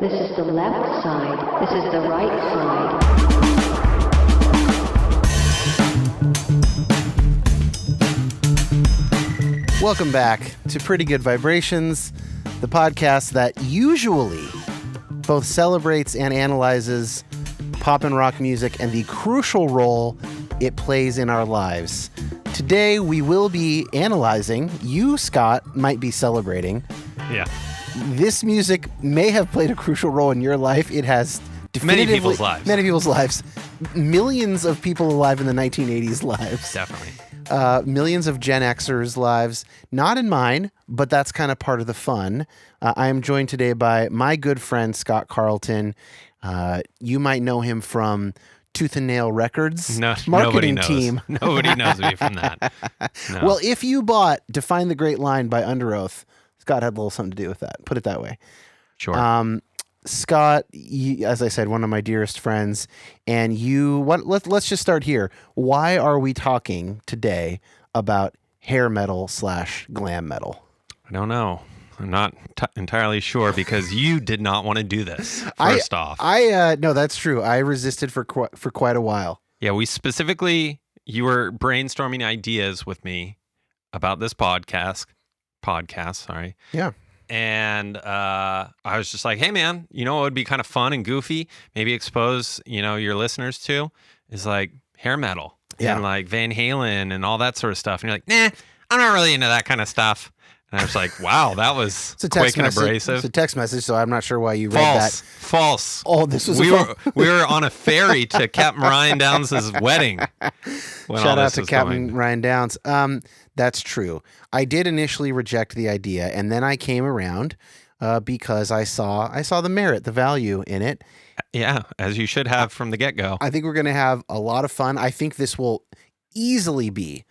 This is the left side. This is the right side. Welcome back to Pretty Good Vibrations, the podcast that usually both celebrates and analyzes pop and rock music and the crucial role it plays in our lives. Today we will be analyzing. You, Scott, might be celebrating. Yeah. This music may have played a crucial role in your life. It has definitively... Many people's lives. Many people's lives. Millions of people alive in the 1980s lives. Definitely. Millions of Gen Xers' lives. Not in mine, but that's kind of part of the fun. I am joined today by my good friend, Scott Carlton. You might know him from Tooth and Nail Records marketing team. Nobody knows me from that. No. Well, if you bought Define the Great Line by Under Oath, Scott had a little something to do with that. Put it that way. Sure. Scott, as I said, one of my dearest friends, and you. Let's just start here. Why are we talking today about hair metal / glam metal? I don't know. I'm not entirely sure because you did not want to do this. First off, no, that's true. I resisted for quite a while. Yeah, you were brainstorming ideas with me about this podcast. Sorry. Yeah. And I was just like, hey, man, you know what would be kind of fun and goofy? Maybe expose, your listeners to is like hair metal and like Van Halen and all that sort of stuff. And you're like, nah, I'm not really into that kind of stuff. And I was like, wow, that was quick and abrasive. It's a text message, so I'm not sure why you read that. False. Oh, this was we were on a ferry to Captain Ryan Downs' wedding. Shout out to Captain Ryan Downs. That's true. I did initially reject the idea, and then I came around because I saw the merit, the value in it. Yeah, as you should have from the get-go. I think we're going to have a lot of fun. I think this will easily be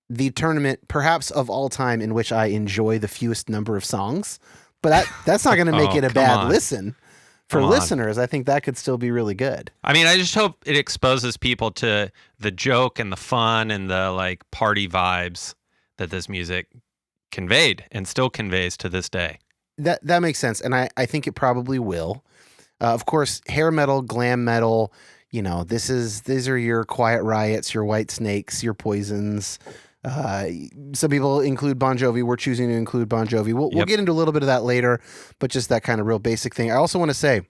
the tournament, perhaps of all time, in which I enjoy the fewest number of songs. But that's not going to make it a bad listen. For listeners, I think that could still be really good. I mean, I just hope it exposes people to the joke and the fun and the like party vibes that this music conveyed and still conveys to this day. That makes sense, and I think it probably will. Of course, hair metal, glam metal, these are your Quiet Riots, your White Snakes, your Poisons. Some people include Bon Jovi. We're choosing to include Bon Jovi. We'll get into a little bit of that later, but just that kind of real basic thing. I also want to say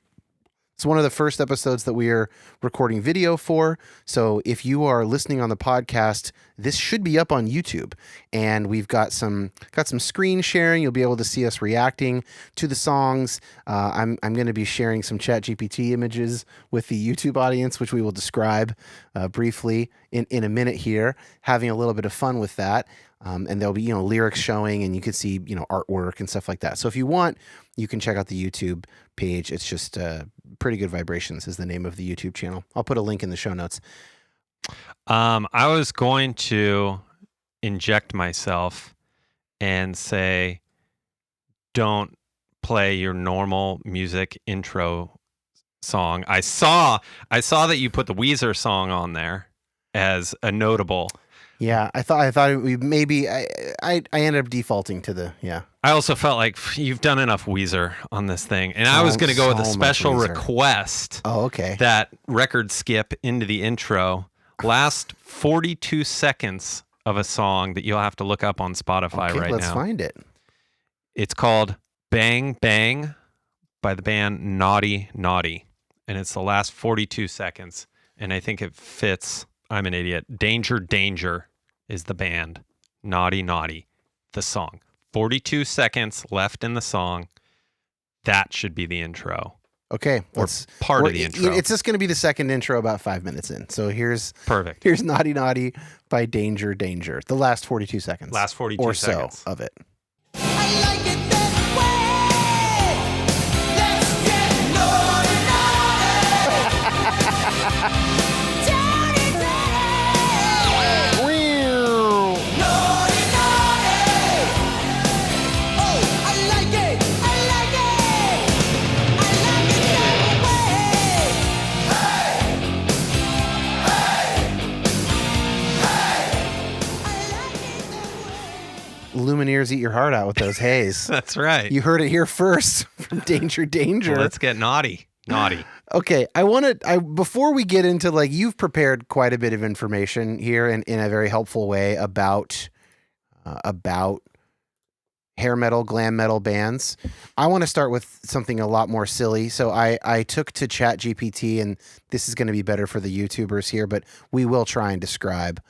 it's one of the first episodes that we are recording video for. So if you are listening on the podcast, this should be up on YouTube, and we've got some screen sharing. You'll be able to see us reacting to the songs. I'm going to be sharing some ChatGPT images with the YouTube audience, which we will describe briefly in a minute here, having a little bit of fun with that. And there'll be, lyrics showing, and you can see, artwork and stuff like that. So if you want, you can check out the YouTube page. It's just Pretty Good Vibrations is the name of the YouTube channel. I'll put a link in the show notes. I was going to inject myself and say, don't play your normal music intro song. I saw that you put the Weezer song on there as a notable. Yeah, I thought we maybe I ended up defaulting to the I also felt like you've done enough Weezer on this thing, and I was going to go with a special request. Oh, okay. That record skip into the intro, last 42 seconds of a song that you'll have to look up on Spotify right now. Let's find it. It's called "Bang Bang" by the band Naughty Naughty, and it's the last 42 seconds, and I think it fits. I'm an idiot. Danger Danger is the band. Naughty Naughty, the song. 42 seconds left in the song. That should be the intro. Okay. Or part of the intro. It's just going to be the second intro about 5 minutes in. So here's Naughty Naughty by Danger Danger. The last 42 seconds. Last 42 seconds. Or so of it. I like it that way. Let's get naughty, naughty. Dirty, dirty. Naughty, naughty. Oh, I like it. I like it. I like it that way. Hey. Hey. Hey. I like it that way. ears, eat your heart out with those hays. That's right. You heard it here first from Danger Danger. Well, let's get naughty. Okay, I before we get into, like, you've prepared quite a bit of information here in a very helpful way about hair metal, glam metal bands. I want to start with something a lot more silly. So I took to ChatGPT, and this is going to be better for the YouTubers here, but we will try and describe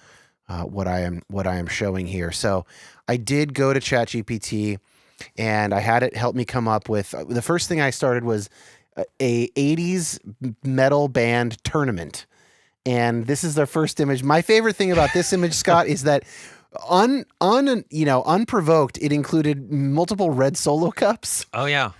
what I am showing here. So I did go to ChatGPT, and I had it help me come up with the first thing I started was a 80s metal band tournament. And this is their first image. My favorite thing about this image, Scott, is that unprovoked, it included multiple red Solo cups. Oh yeah.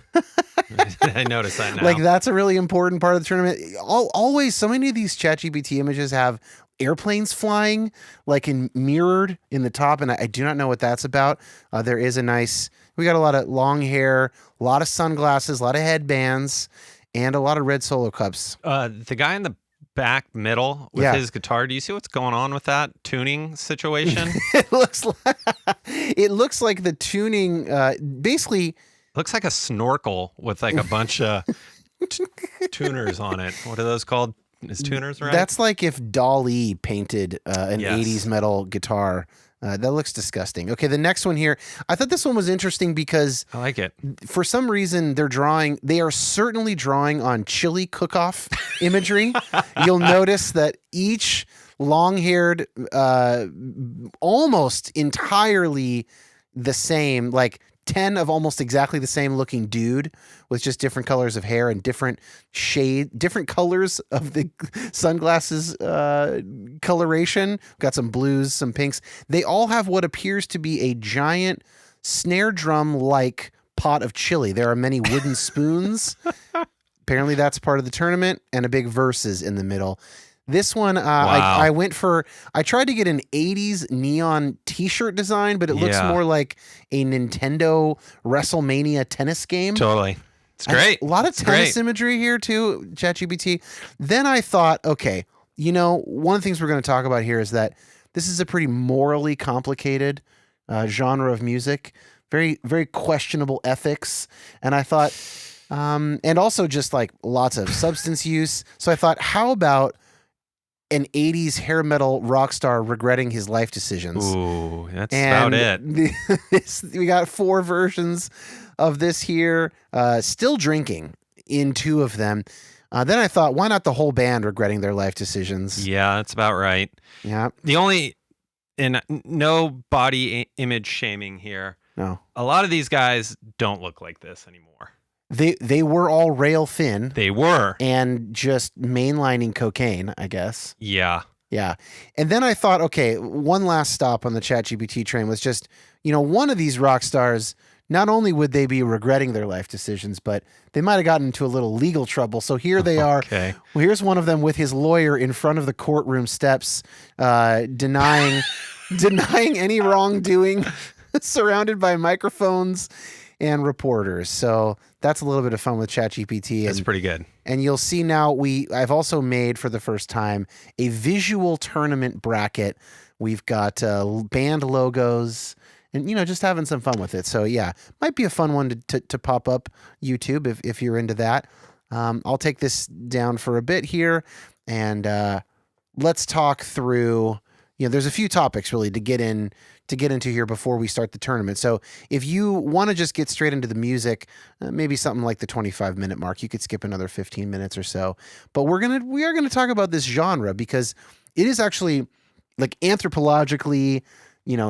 I noticed that now. Like, that's a really important part of the tournament. Always, so many of these ChatGPT images have airplanes flying, like mirrored in the top, and I do not know what that's about. There is we got a lot of long hair, a lot of sunglasses, a lot of headbands, and a lot of red Solo cups. The guy in the back middle with his guitar, do you see what's going on with that tuning situation? It looks like the tuning basically looks like a snorkel with like a bunch of tuners on it. What are those called? Is tuners right? That's like if Dali painted an 80s metal guitar. That looks disgusting. Okay, the next one here. I thought this one was interesting because I like it. For some reason, they are certainly drawing on chili cook-off imagery. You'll notice that each long-haired, almost entirely the same, like 10 of almost exactly the same looking dude with just different colors of hair and different colors of the sunglasses coloration. Got some blues, some pinks. They all have what appears to be a giant snare drum-like pot of chili. There are many wooden spoons. Apparently that's part of the tournament, and a big verses in the middle. This one, wow. I tried to get an 80s neon t-shirt design, but it looks more like a Nintendo WrestleMania tennis game. Totally. It's great. A lot of tennis imagery here too, ChatGPT. Then I thought, okay, one of the things we're going to talk about here is that this is a pretty morally complicated genre of music, very, very questionable ethics. And I thought, and also just like lots of substance use. So I thought, how about an 80s hair metal rock star regretting his life decisions? Ooh, that's about it. We got 4 versions of this here, still drinking in 2 of them. Then I thought, why not the whole band regretting their life decisions? Yeah, that's about right. Yeah. And no body image shaming here. No. A lot of these guys don't look like this anymore. They were all rail thin. They were. And just mainlining cocaine, I guess. Yeah. Yeah. And then I thought, okay, one last stop on the ChatGPT train was just, one of these rock stars, not only would they be regretting their life decisions, but they might have gotten into a little legal trouble. So here they are. Okay. Well, here's one of them with his lawyer in front of the courtroom steps, denying any wrongdoing, surrounded by microphones and reporters. So that's a little bit of fun with ChatGPT. That's pretty good. And you'll see now I've also made for the first time a visual tournament bracket. We've got band logos and, just having some fun with it. So yeah, might be a fun one to pop up YouTube if you're into that. I'll take this down for a bit here and let's talk through, there's a few topics really to get into here before we start the tournament. So if you want to just get straight into the music, maybe something like the 25-minute mark, you could skip another 15 minutes or so. But we are going to talk about this genre because it is actually like anthropologically,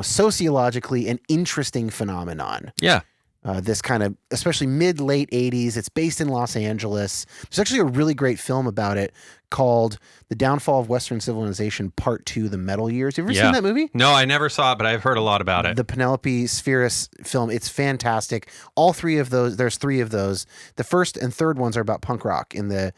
sociologically an interesting phenomenon. Yeah. This kind of, especially mid-late 80s. It's based in Los Angeles. There's actually a really great film about it called The Downfall of Western Civilization Part 2, The Metal Years. You ever seen that movie? No, I never saw it, but I've heard a lot about it. The Penelope Spheris film. It's fantastic. All 3 of those, there's 3 of those. The first and third ones are about punk rock in the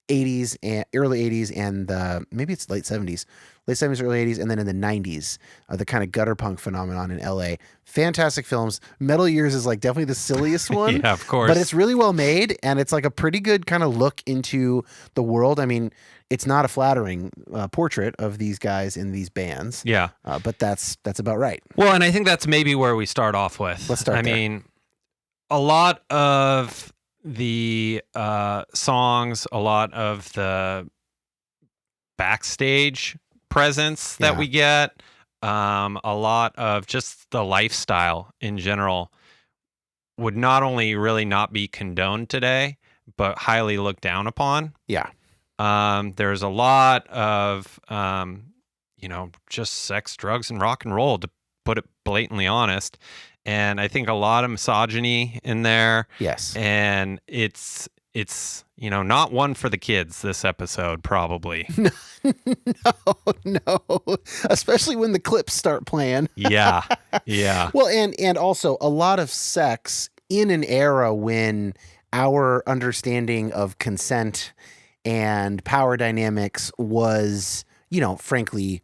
80s and early 80s and maybe it's late 70s, early 80s, and then in the 90s, the kind of gutter punk phenomenon in LA. Fantastic films. Metal Years is like definitely the silliest one. Yeah, of course. But it's really well made, and it's like a pretty good kind of look into the world. I mean, it's not a flattering portrait of these guys in these bands. Yeah. But that's about right. Well, and I think that's maybe where we start off with. Let's start there. mean, a lot of the songs, a lot of the backstage presence that we get, a lot of just the lifestyle in general would not only really not be condoned today, but highly looked down upon. Yeah. There's a lot of, just sex, drugs, and rock and roll, to put it blatantly honest. And I think a lot of misogyny in there. Yes. And it's not one for the kids, this episode, probably. No. Especially when the clips start playing. Yeah. Yeah. Well, and also a lot of sex in an era when our understanding of consent and power dynamics was, frankly,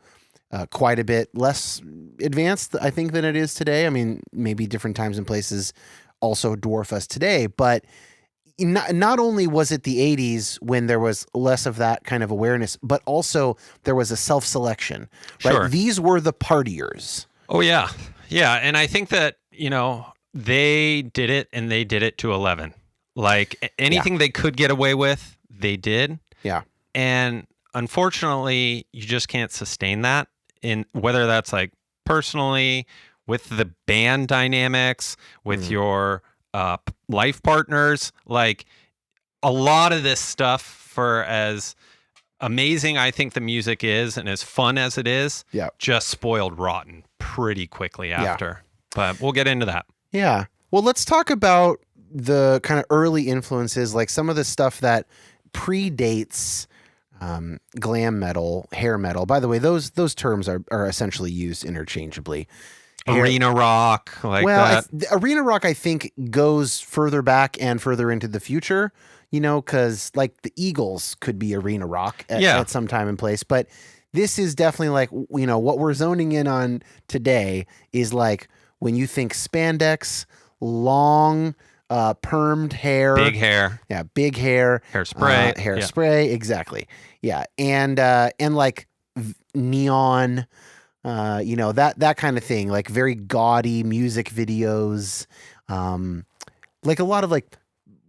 quite a bit less advanced, I think, than it is today. I mean, maybe different times and places also dwarf us today, but not only was it the 80s when there was less of that kind of awareness, but also there was a self-selection, right? Sure. These were the partiers. Oh, yeah. Yeah. And I think that, they did it, and they did it to 11. Like anything they could get away with, they did. Yeah. And unfortunately, you just can't sustain that, in whether that's like personally, with the band dynamics, with your life partners. Like a lot of this stuff, for as amazing I think the music is and as fun as it is, just spoiled rotten pretty quickly after. But we'll get into that. Yeah. Well, let's talk about the kind of early influences, like some of the stuff that predates glam metal, hair metal. By the way, those terms are essentially used interchangeably. Arena rock, that. Arena rock, I think, goes further back and further into the future, because like the Eagles could be arena rock at some time and place. But this is definitely like, what we're zoning in on today is like when you think spandex, long, permed hair, big hair, big hair, hairspray, exactly, and like neon, that kind of thing, like very gaudy music videos, like a lot of like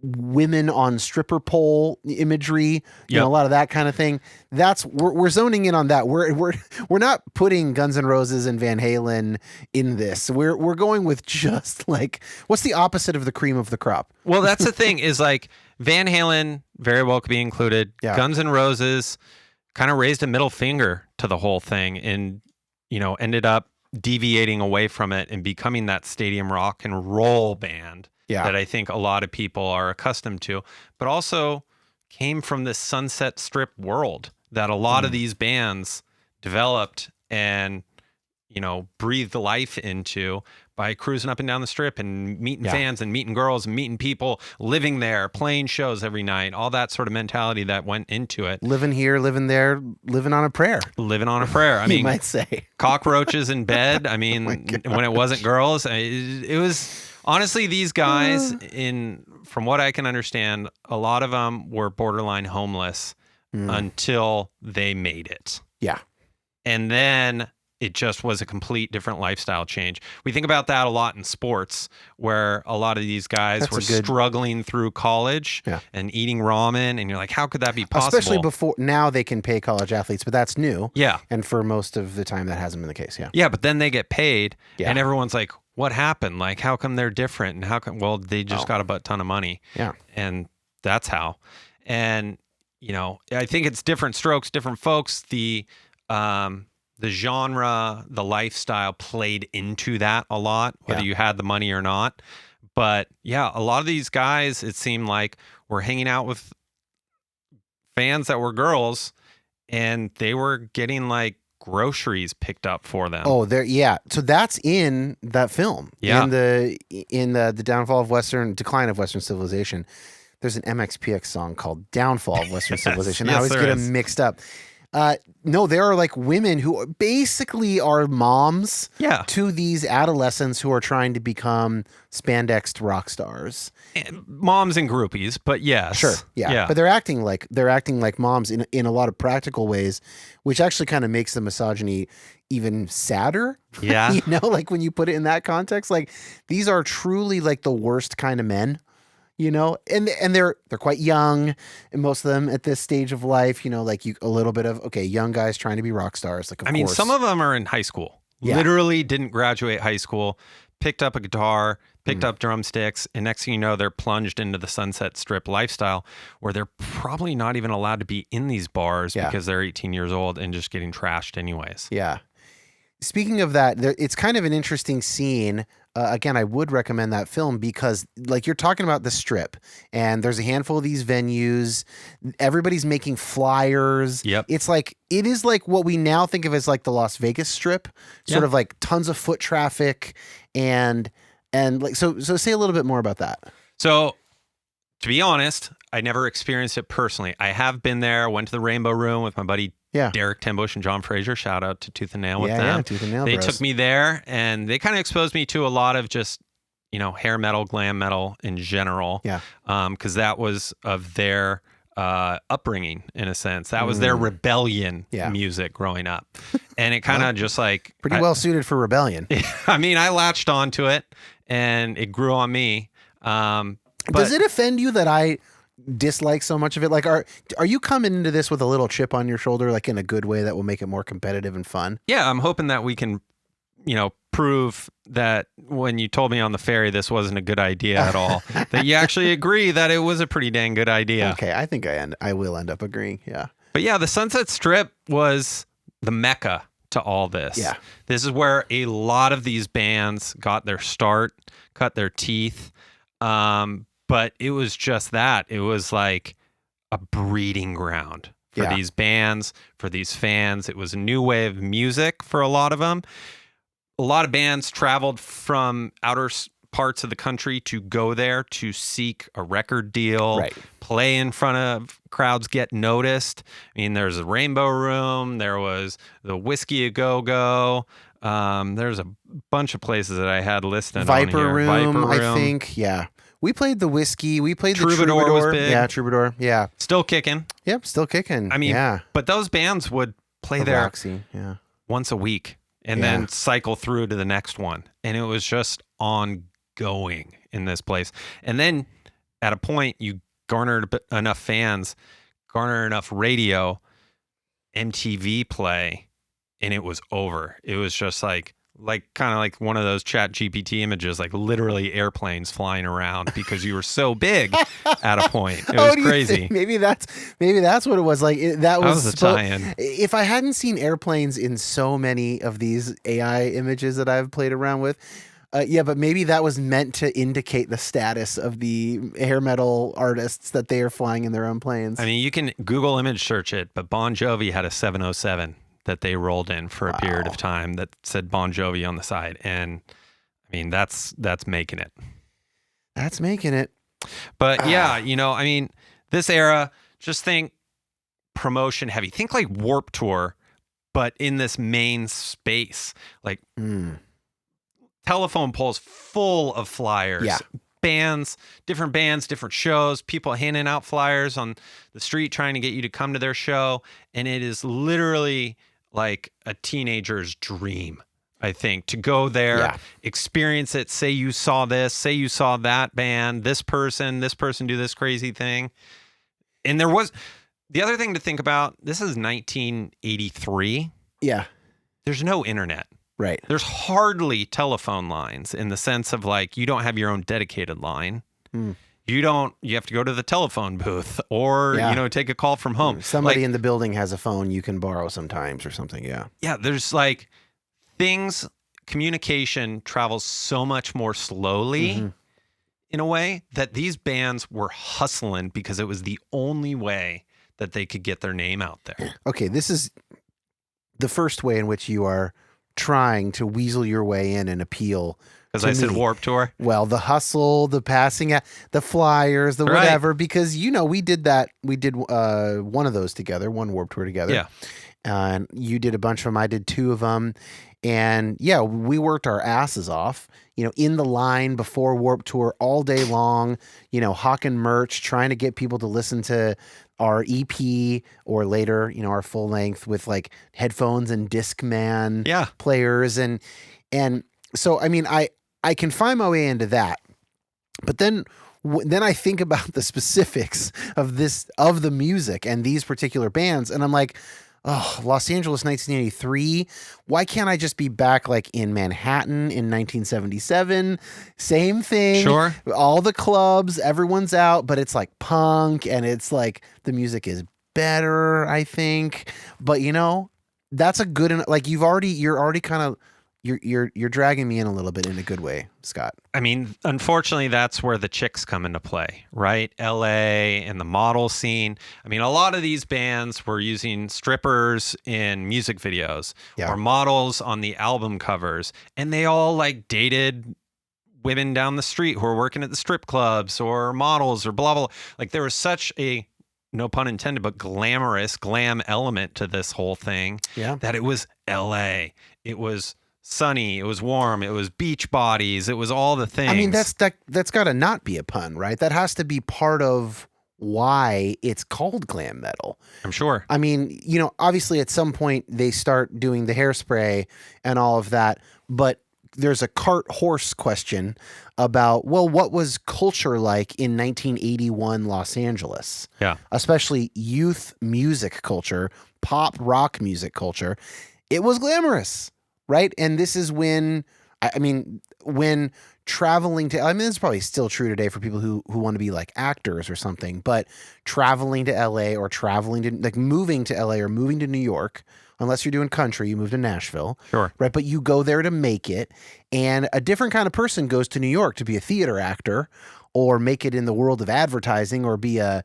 women on stripper pole imagery, a lot of that kind of thing. That's we're zoning in on that. We're not putting Guns N' Roses and Van Halen in this. We're going with just like, what's the opposite of the cream of the crop? Well, that's the thing, is like Van Halen very well could be included. Yeah. Guns N' Roses kind of raised a middle finger to the whole thing, and ended up deviating away from it and becoming that stadium rock and roll band that I think a lot of people are accustomed to, but also came from this Sunset Strip world that a lot of these bands developed and, breathed life into by cruising up and down the strip and meeting fans and meeting girls and meeting people, living there, playing shows every night, all that sort of mentality that went into it. Living here, living there, living on a prayer. Living on a prayer. I mean, you might say. Cockroaches in bed. I mean, when it wasn't girls, it was... Honestly, these guys, from what I can understand, a lot of them were borderline homeless until they made it. Yeah. And then it just was a complete different lifestyle change. We think about that a lot in sports, where a lot of these guys were struggling through college and eating ramen. And you're like, how could that be possible? Especially before, now they can pay college athletes, but that's new. Yeah. And for most of the time, that hasn't been the case. Yeah. Yeah, but then they get paid and everyone's like, what happened? Like, how come they're different? And how come, they just got a butt ton of money. Yeah. And that's how. And, I think it's different strokes, different folks. The genre, the lifestyle played into that a lot, whether you had the money or not. But yeah, a lot of these guys, it seemed like, were hanging out with fans that were girls, and they were getting like groceries picked up for them. Oh, so that's in that film. Yeah. In the downfall of decline of Western civilization. there's an MXPX song called Downfall of Western Civilization. I yes, always there get them is. mixed up. No, there are like women who basically are moms Yeah. to these adolescents who are trying to become spandexed rock stars. Moms and groupies, but yes. Sure. Yeah. But they're acting like moms in a lot of practical ways, which actually kind of makes the misogyny even sadder. Yeah. You know, like when you put it in that context, like these are truly like the worst kind of men. You know, and they're quite young, and most of them at this stage of life, you know, like a little bit of young guys trying to be rock stars. Like, of I mean, course. some of them are in high school. Yeah. Literally didn't graduate high school, picked up a guitar, picked up drumsticks, and next thing you know, they're plunged into the Sunset Strip lifestyle where they're probably not even allowed to be in these bars because they're 18 years old and just getting trashed anyways. Yeah. Speaking of that, it's kind of an interesting scene. Again, I would recommend that film because, like, you're talking about the Strip, and there's a handful of these venues. Everybody's making flyers. Yep. It is like what we now think of as like the Las Vegas Strip, sort of like tons of foot traffic, and like so. Say a little bit more about that. So, to be honest, I never experienced it personally. I have been there. Went to the Rainbow Room with my buddy Derek Tenbush and John Fraser. Shout out to Tooth and Nail with them. Yeah, Tooth and Nail They bros. took me there, and they kind of exposed me to a lot of just, you know, hair metal, glam metal in general. Yeah. Because that was of their upbringing, in a sense. That was their rebellion music growing up. And it kind of just like... Pretty well suited for rebellion. I mean, I latched onto it, and it grew on me. Does it offend you that I dislike so much of it? Like, are you coming into this with a little chip on your shoulder, like in a good way that will make it more competitive and fun? Yeah, I'm hoping that we can, you know, prove that when you told me on the ferry this wasn't a good idea at all, that you actually agree that it was a pretty dang good idea. Okay, I think I will end up agreeing. Yeah. But yeah, the Sunset Strip was the mecca to all this. Yeah. This is where a lot of these bands got their start, cut their teeth. But it was just that. It was like a breeding ground for these bands, for these fans. It was a new way of music for a lot of them. A lot of bands traveled from outer parts of the country to go there to seek a record deal, play in front of crowds, get noticed. I mean, there's a Rainbow Room. There was the Whiskey A Go-Go. There's a bunch of places that I had listed Viper on here. Room, Viper Room, I think. Yeah. We played the Whiskey. We played Troubadour the Troubadour. was big. Yeah, Troubadour. Yeah. Still kicking. Yep, still kicking. I mean, but those bands would play there Roxy. Yeah. once a week and then cycle through to the next one. And it was just ongoing in this place. And then at a point, you garnered enough fans, garnered enough radio, MTV play, and it was over. It was just like kind of like one of those Chat GPT images, like literally airplanes flying around because you were so big at a point. It was crazy. Maybe that's what it was. Like that was a tie-in. If I hadn't seen airplanes in so many of these AI images that I've played around with, but maybe that was meant to indicate the status of the hair metal artists that they are flying in their own planes. I mean, you can Google image search it, but Bon Jovi had a 707 that they rolled in for a period of time that said Bon Jovi on the side. And I mean, that's making it. That's making it. But yeah, you know, I mean, this era, just think promotion heavy. Think like Warped Tour, but in this main space, like telephone poles full of flyers. Yeah. Different bands, different shows, people handing out flyers on the street trying to get you to come to their show. And it is literally like a teenager's dream, I think, to go there, experience it, say you saw this, say you saw that band, this person do this crazy thing. And there was the other thing to think about, this is 1983. Yeah. There's no internet. Right. There's hardly telephone lines in the sense of like, you don't have your own dedicated line. You have to go to the telephone booth or, you know, take a call from home. Somebody in the building has a phone you can borrow sometimes or something. Yeah. Yeah. There's like communication travels so much more slowly in a way that these bands were hustling because it was the only way that they could get their name out there. Okay. This is the first way in which you are trying to weasel your way in and appeal Because to I said me. Warped Tour. Well, the hustle, the passing out, the flyers, the Right. whatever, because, we did that. We did one of those together, one Warped Tour together. Yeah. And you did a bunch of them. I did 2 of them. And yeah, we worked our asses off, in the line before Warped Tour all day long, hawking merch, trying to get people to listen to our EP or later, our full length with like headphones and Discman players. And so, I mean, I can find my way into that, but then I think about the specifics of the music and these particular bands. And I'm like, oh, Los Angeles, 1983. Why can't I just be back like in Manhattan in 1977? Same thing. Sure. All the clubs, everyone's out, but it's like punk and it's like the music is better, I think. But that's a good, like you're already kind of, you're dragging me in a little bit in a good way, Scott. I mean, unfortunately, that's where the chicks come into play, right? LA and the model scene. I mean, a lot of these bands were using strippers in music videos or models on the album covers, and they all like dated women down the street who were working at the strip clubs or models or blah, blah. Like there was such a, no pun intended, but glam element to this whole thing that it was LA. It was sunny, it was warm, it was beach bodies, it was all the things. I mean, that's got to not be a pun, right? That has to be part of why it's called glam metal. I'm sure. I mean, obviously at some point they start doing the hairspray and all of that, but there's a cart horse question about, well, what was culture like in 1981 Los Angeles? Yeah. Especially youth music culture, pop rock music culture. It was glamorous. Right. And this is when traveling to, it's probably still true today for people who want to be like actors or something, but traveling to LA or traveling to like moving to LA or moving to New York, unless you're doing country, you move to Nashville. Sure. Right. But you go there to make it. And a different kind of person goes to New York to be a theater actor or make it in the world of advertising or be a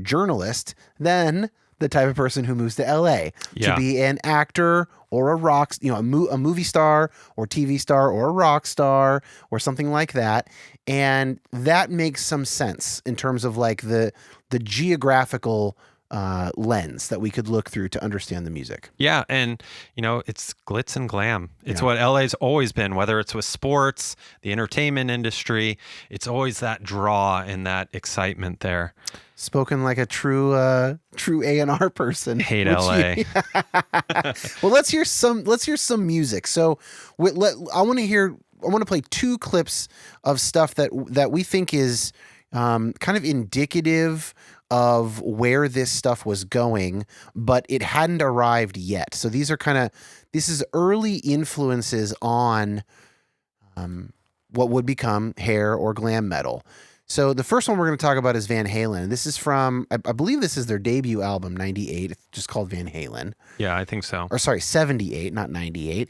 journalist than the type of person who moves to LA to be an actor or a rock, a movie star or TV star or a rock star or something like that. And that makes some sense in terms of like the geographical lens that we could look through to understand the music. Yeah. And, it's glitz and glam. It's what LA's always been, whether it's with sports, the entertainment industry, it's always that draw and that excitement there. Spoken like a true A&R person. Hate LA. Well, let's hear some music. So I want to play 2 clips of stuff that we think is kind of indicative of where this stuff was going, but it hadn't arrived yet. So these are this is early influences on what would become hair or glam metal. So the first one we're going to talk about is Van Halen. This is from, I believe this is their debut album, 98. It's just called Van Halen. Yeah, I think so. Or sorry, 78, not 98.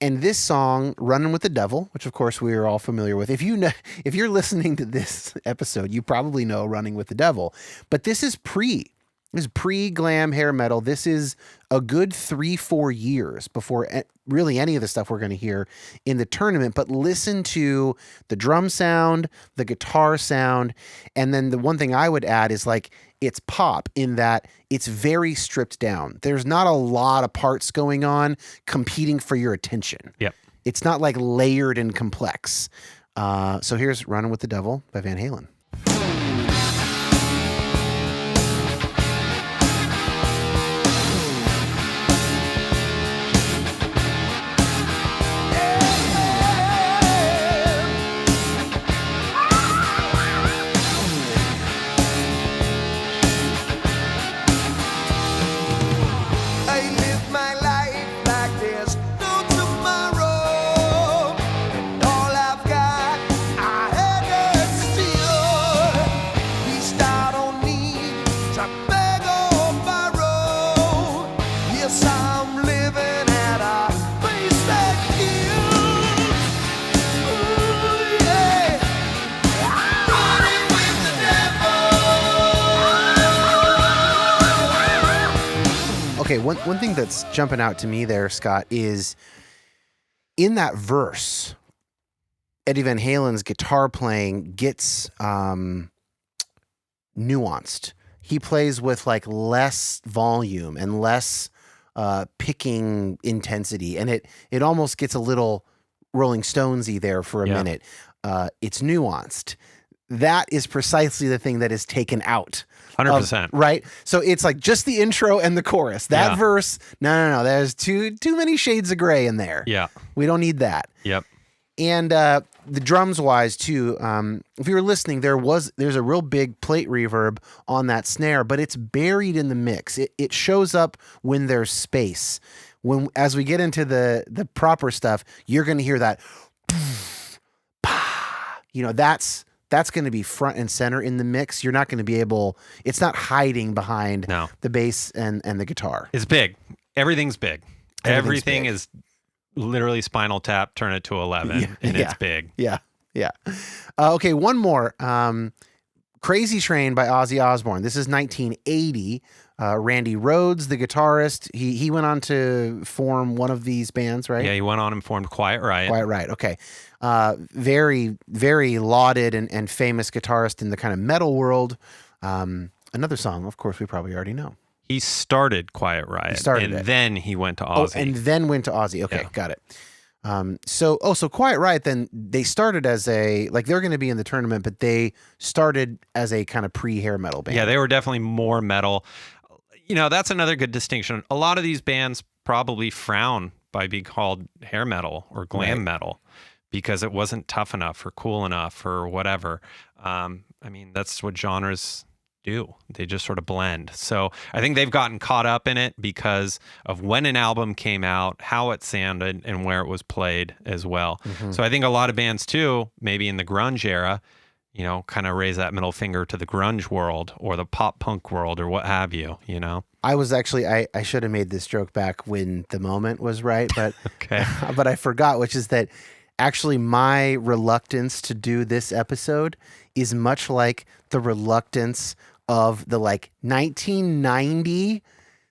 And this song, Running with the Devil, which of course we are all familiar with. If you're listening to this episode, you probably know Running with the Devil. But this is pre-glam hair metal. This is a good 3-4 years before really any of the stuff we're going to hear in the tournament. But listen to the drum sound, the guitar sound, and then the one thing I would add is like it's pop in that it's very stripped down. There's not a lot of parts going on competing for your attention. Yep. It's not like layered and complex. So here's Running with the Devil by Van Halen. Okay, one thing that's jumping out to me there, Scott, is in that verse, Eddie Van Halen's guitar playing gets nuanced. He plays with like less volume and less picking intensity, and it almost gets a little Rolling Stonesy there for a minute. It's nuanced. That is precisely the thing that is taken out. 100%. Right? So it's like just the intro and the chorus. That verse, no. There's too many shades of gray in there. Yeah. We don't need that. Yep. And the drums wise too, if you were listening, there's a real big plate reverb on that snare, but it's buried in the mix. It shows up when there's space. As we get into the proper stuff, you're going to hear that. That's going to be front and center in the mix. You're not going to be able. It's not hiding behind the bass and the guitar. It's big. Everything's big. Everything is literally Spinal Tap, turn it to 11, and it's big. Yeah. Okay, one more. Crazy Train by Ozzy Osbourne. This is 1980. Randy Rhoads, the guitarist, he went on to form one of these bands, right? Yeah, he went on and formed Quiet Riot. Quiet Riot, okay. Very, very lauded and famous guitarist in the kind of metal world. Another song, of course, we probably already know. He started Quiet Riot, then he went to Ozzy. Oh, and then went to Ozzy. Okay, got it. So Quiet Riot, then they started as they're going to be in the tournament, but they started as a kind of pre-hair metal band. Yeah, they were definitely more metal. That's another good distinction. A lot of these bands probably frown by being called hair metal or glam metal because it wasn't tough enough or cool enough or whatever. That's what genres do. They just sort of blend. So I think they've gotten caught up in it because of when an album came out, how it sounded, and where it was played as well. Mm-hmm. So I think a lot of bands too, maybe in the grunge era, kind of raise that middle finger to the grunge world or the pop punk world or what have you, I was actually, I should have made this joke back when the moment was right, but but I forgot, which is that actually my reluctance to do this episode is much like the reluctance of the 1990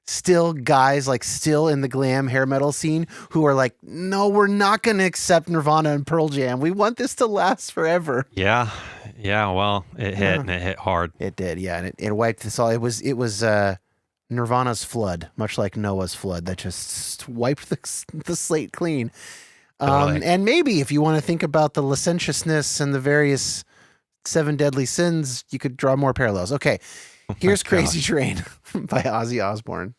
still guys still in the glam hair metal scene who are like, no, we're not going to accept Nirvana and Pearl Jam. We want this to last forever. Yeah. Well, it hit and it hit hard. It did. Yeah. And it wiped this all. It was Nirvana's flood, much like Noah's flood that just wiped the slate clean. Totally. And maybe if you want to think about the licentiousness and the various 7 deadly sins, you could draw more parallels. Okay, here's Crazy Train by Ozzy Osbourne.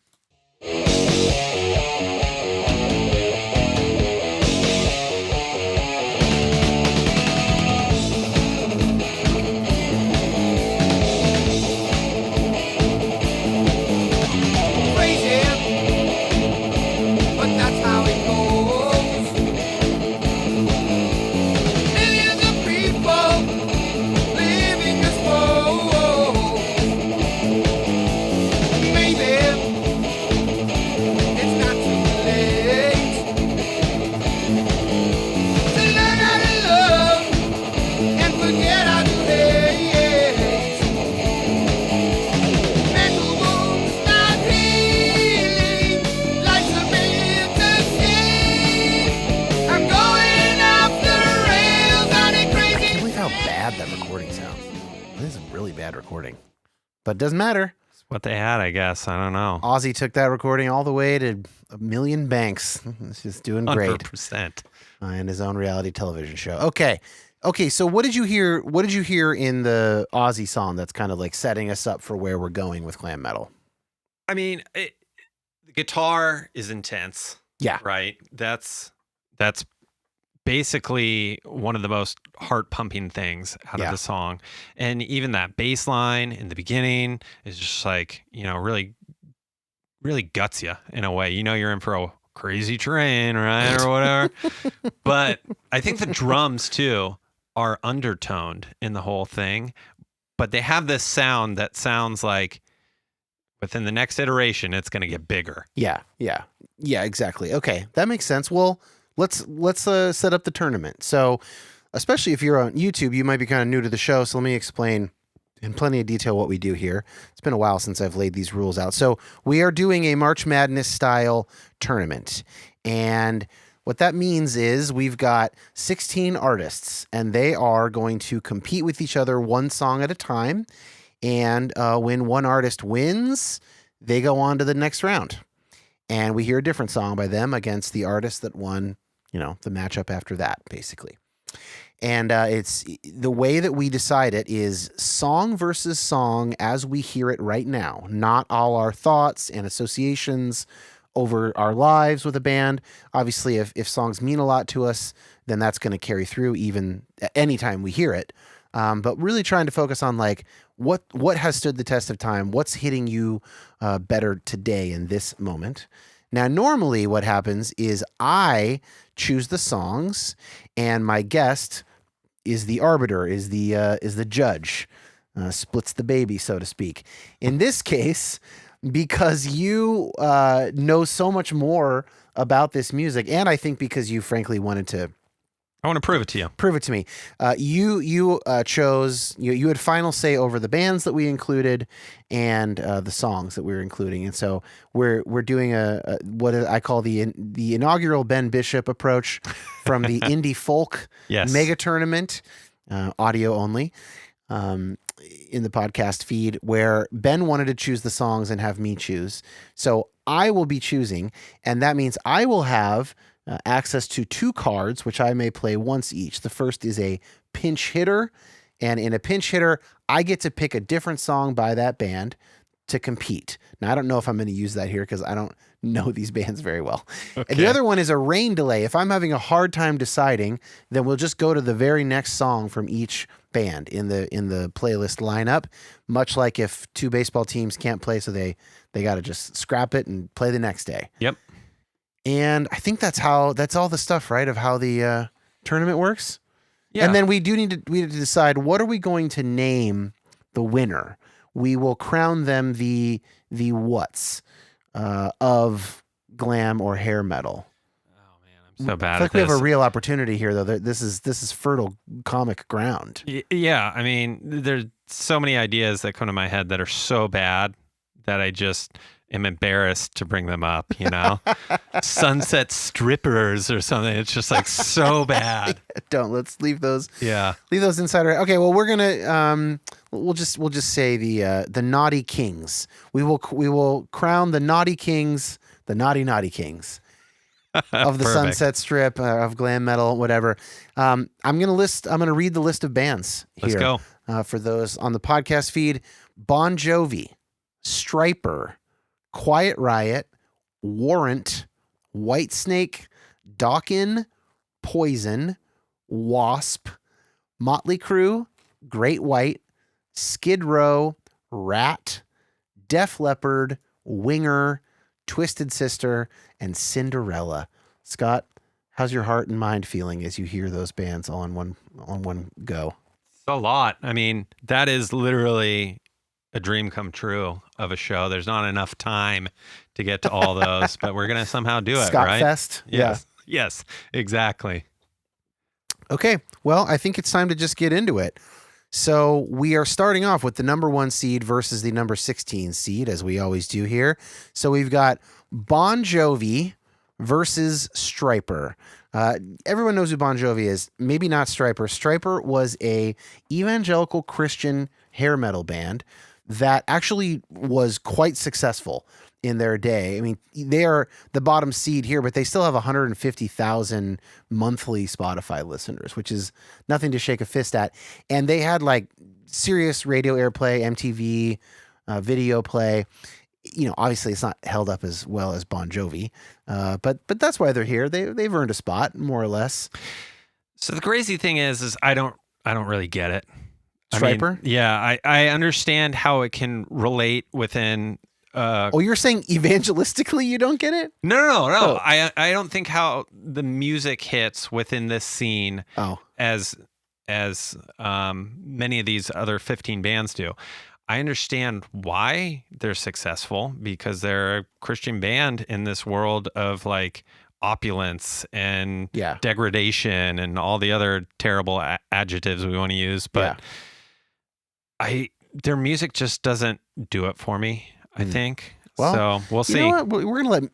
Recording, but it doesn't matter. It's what they had, I guess. I don't know. Ozzy took that recording all the way to a million banks. It's just doing great. 100%. In his own reality television show. Okay. So what did you hear? What did you hear in the Ozzy song that's kind of setting us up for where we're going with glam metal? The guitar is intense. Yeah. Right. That's basically one of the most heart-pumping things out of the song. And even that bass line in the beginning is just really, really guts you in a way. You're in for a crazy train, right? Or whatever. But I think the drums, too, are undertoned in the whole thing. But they have this sound that sounds like within the next iteration, it's going to get bigger. Yeah, exactly. Okay, that makes sense. Well, let's set up the tournament. So, especially if you're on YouTube, you might be kind of new to the show. So let me explain in plenty of detail what we do here. It's been a while since I've laid these rules out. So we are doing a March Madness style tournament. And What that means is we've got 16 artists, and they are going to compete with each other one song at a time. And when one artist wins, they go on to the next round. And we hear a different song by them against the artist that won, the matchup after that, basically. And it's the way that we decide it is song versus song as we hear it right now, not all our thoughts and associations over our lives with a band. Obviously, if songs mean a lot to us, then that's going to carry through even anytime we hear it. But really trying to focus on like what has stood the test of time, what's hitting you better today in this moment. Now, normally what happens is I choose the songs, and my guest is the arbiter, is the judge, splits the baby, so to speak. In this case, because you know so much more about this music, and I think because you frankly wanted to. I want to prove it to you. Prove it to me. You chose, you had final say over the bands that we included and the songs that we were including. And so we're doing what I call the inaugural Ben Bishop approach from the indie folk mega tournament, audio only, in the podcast feed, where Ben wanted to choose the songs and have me choose. So I will be choosing, and that means I will have access to 2 cards, which I may play once each. The first is a pinch hitter, and in a pinch hitter, I get to pick a different song by that band to compete. Now, I don't know if I'm going to use that here because I don't know these bands very well. Okay. And the other one is a rain delay. If I'm having a hard time deciding, then we'll just go to the very next song from each band in the playlist lineup, much like if 2 baseball teams can't play, so they got to just scrap it and play the next day. Yep. And I think that's all the stuff, right, of how the tournament works. Yeah. And then we need to decide, what are we going to name the winner? We will crown them the what's of glam or hair metal. Oh man, I'm so bad I feel at like we this. have a real opportunity here, though. This is fertile comic ground. Yeah, I mean, there's so many ideas that come to my head that are so bad that I just am embarrassed to bring them up, Sunset strippers or something. It's just like so bad. Let's leave those. Yeah. Leave those inside. Okay, well, we're gonna we'll just say the naughty kings. We will crown the naughty kings, the naughty kings of the Sunset Strip, of glam metal, whatever. I'm gonna read the list of bands here. Let's go. For those on the podcast feed: Bon Jovi, Stryper, Quiet Riot, Warrant, Whitesnake, Dokken, Poison, Wasp, Motley Crue, Great White, Skid Row, Rat, Def Leppard, Winger, Twisted Sister, and Cinderella. Scott, how's your heart and mind feeling as you hear those bands all on one go? It's a lot. I mean, that is literally a dream come true of a show. There's not enough time to get to all those, but we're going to somehow do it, Scott right? Fest? Yes. Yeah. Yes, exactly. Okay, well, I think it's time to just get into it. So we are starting off with the number 1 seed versus the number 16 seed, as we always do here. So we've got Bon Jovi versus Stryper. Everyone knows who Bon Jovi is. Maybe not Stryper. Stryper was a evangelical Christian hair metal band that actually was quite successful in their day. I mean, they are the bottom seed here, but they still have 150,000 monthly Spotify listeners, which is nothing to shake a fist at. And they had like serious radio airplay, MTV, video play. Obviously it's not held up as well as Bon Jovi, but that's why they're here. They've earned a spot, more or less. So the crazy thing is I don't really get it. Stryper? I understand how it can relate within. You're saying evangelistically you don't get it? No. Oh. I don't think how the music hits within this scene as many of these other 15 bands do. I understand why they're successful because they're a Christian band in this world of like opulence and degradation and all the other terrible adjectives we want to use. But their music just doesn't do it for me, I think. Well, so we'll see. You know what?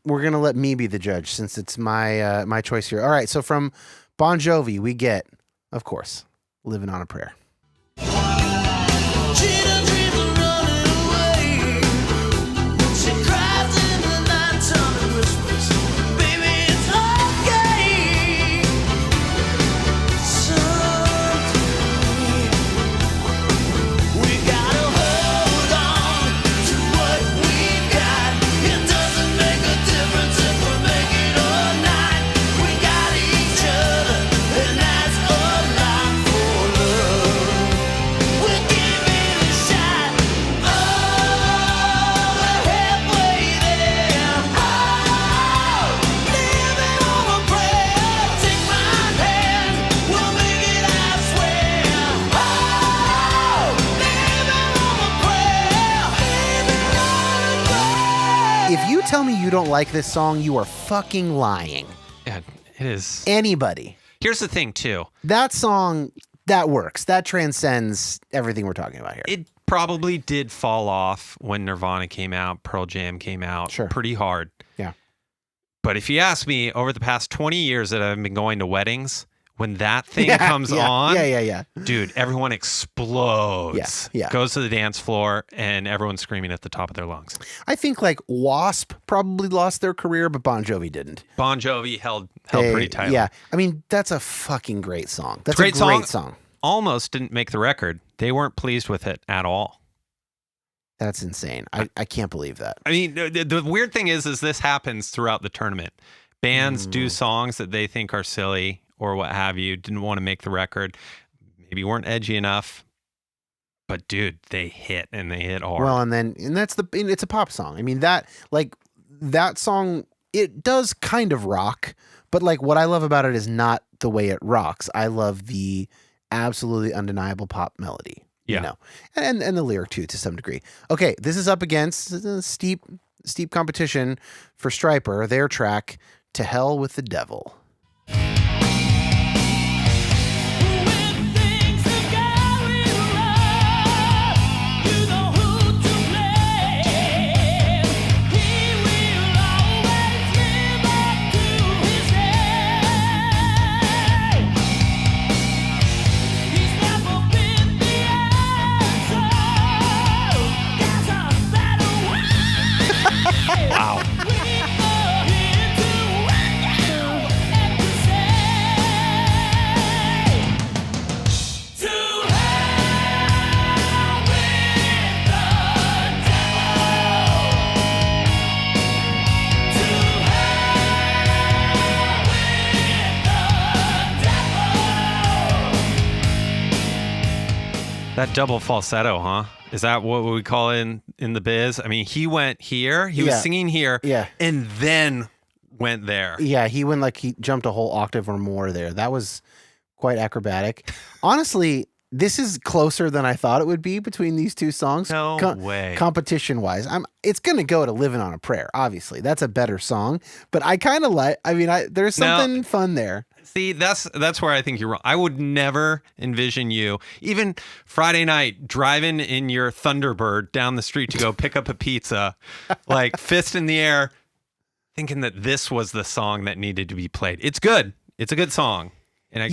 We're gonna let me be the judge since it's my my choice here. All right. So from Bon Jovi, we get, of course, "Living on a Prayer." If you tell me you don't like this song, you are fucking lying. Yeah, it is. Anybody. Here's the thing, too. That song, that works. That transcends everything we're talking about here. It probably did fall off when Nirvana came out, Pearl Jam came out Sure. pretty hard. Yeah. But if you ask me, over the past 20 years that I've been going to weddings, when that thing comes on, dude, everyone explodes. Yeah. Goes to the dance floor and everyone's screaming at the top of their lungs. I think like Wasp probably lost their career, but Bon Jovi didn't. Bon Jovi held pretty tightly. Yeah. I mean, that's a fucking great song. That's Great a great song. Almost didn't make the record. They weren't pleased with it at all. That's insane. I can't believe that. I mean, the weird thing is this happens throughout the tournament. Bands do songs that they think are silly or what have you, didn't want to make the record, maybe weren't edgy enough, but dude, they hit and they hit hard. Well, and it's a pop song. I mean, that song, it does kind of rock, but like what I love about it is not the way it rocks. I love the absolutely undeniable pop melody. Yeah. You know, and the lyric too, to some degree. Okay, this is up against steep competition for Stryper, their track "To Hell with the Devil." Wow. That double falsetto, huh? Is that what we call it in the biz? I mean, he went here, he was singing here, and then went there. Yeah, he went like he jumped a whole octave or more there. That was quite acrobatic. Honestly, this is closer than I thought it would be between these two songs. No way. Competition-wise. It's going to go to "Living on a Prayer," obviously. That's a better song, but I kind of like, I mean, there's something fun there. See, that's where I think you're wrong. I would never envision you, even Friday night, driving in your Thunderbird down the street to go pick up a pizza, like fist in the air, thinking that this was the song that needed to be played. It's good. It's a good song. And I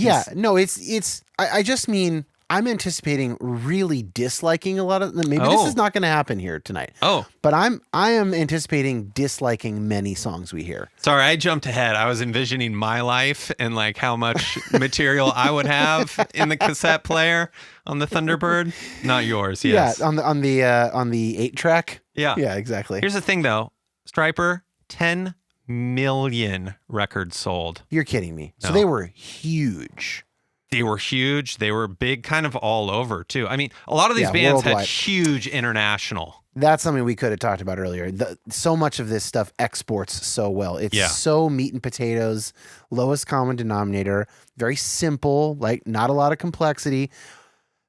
just mean, I'm anticipating really disliking a lot of them. Maybe this is not going to happen here tonight. Oh, but I am anticipating disliking many songs we hear. Sorry, I jumped ahead. I was envisioning my life and like how much material I would have in the cassette player on the Thunderbird. Not yours. Yes. Yeah, on the 8-track. Yeah. Yeah, exactly. Here's the thing though, Stryper, 10 million records sold. You're kidding me. No. So they were huge. They were huge. They were big kind of all over, too. I mean, a lot of these bands worldwide. had huge international. That's something we could have talked about earlier. So much of this stuff exports so well. It's so meat and potatoes, lowest common denominator, very simple, like not a lot of complexity.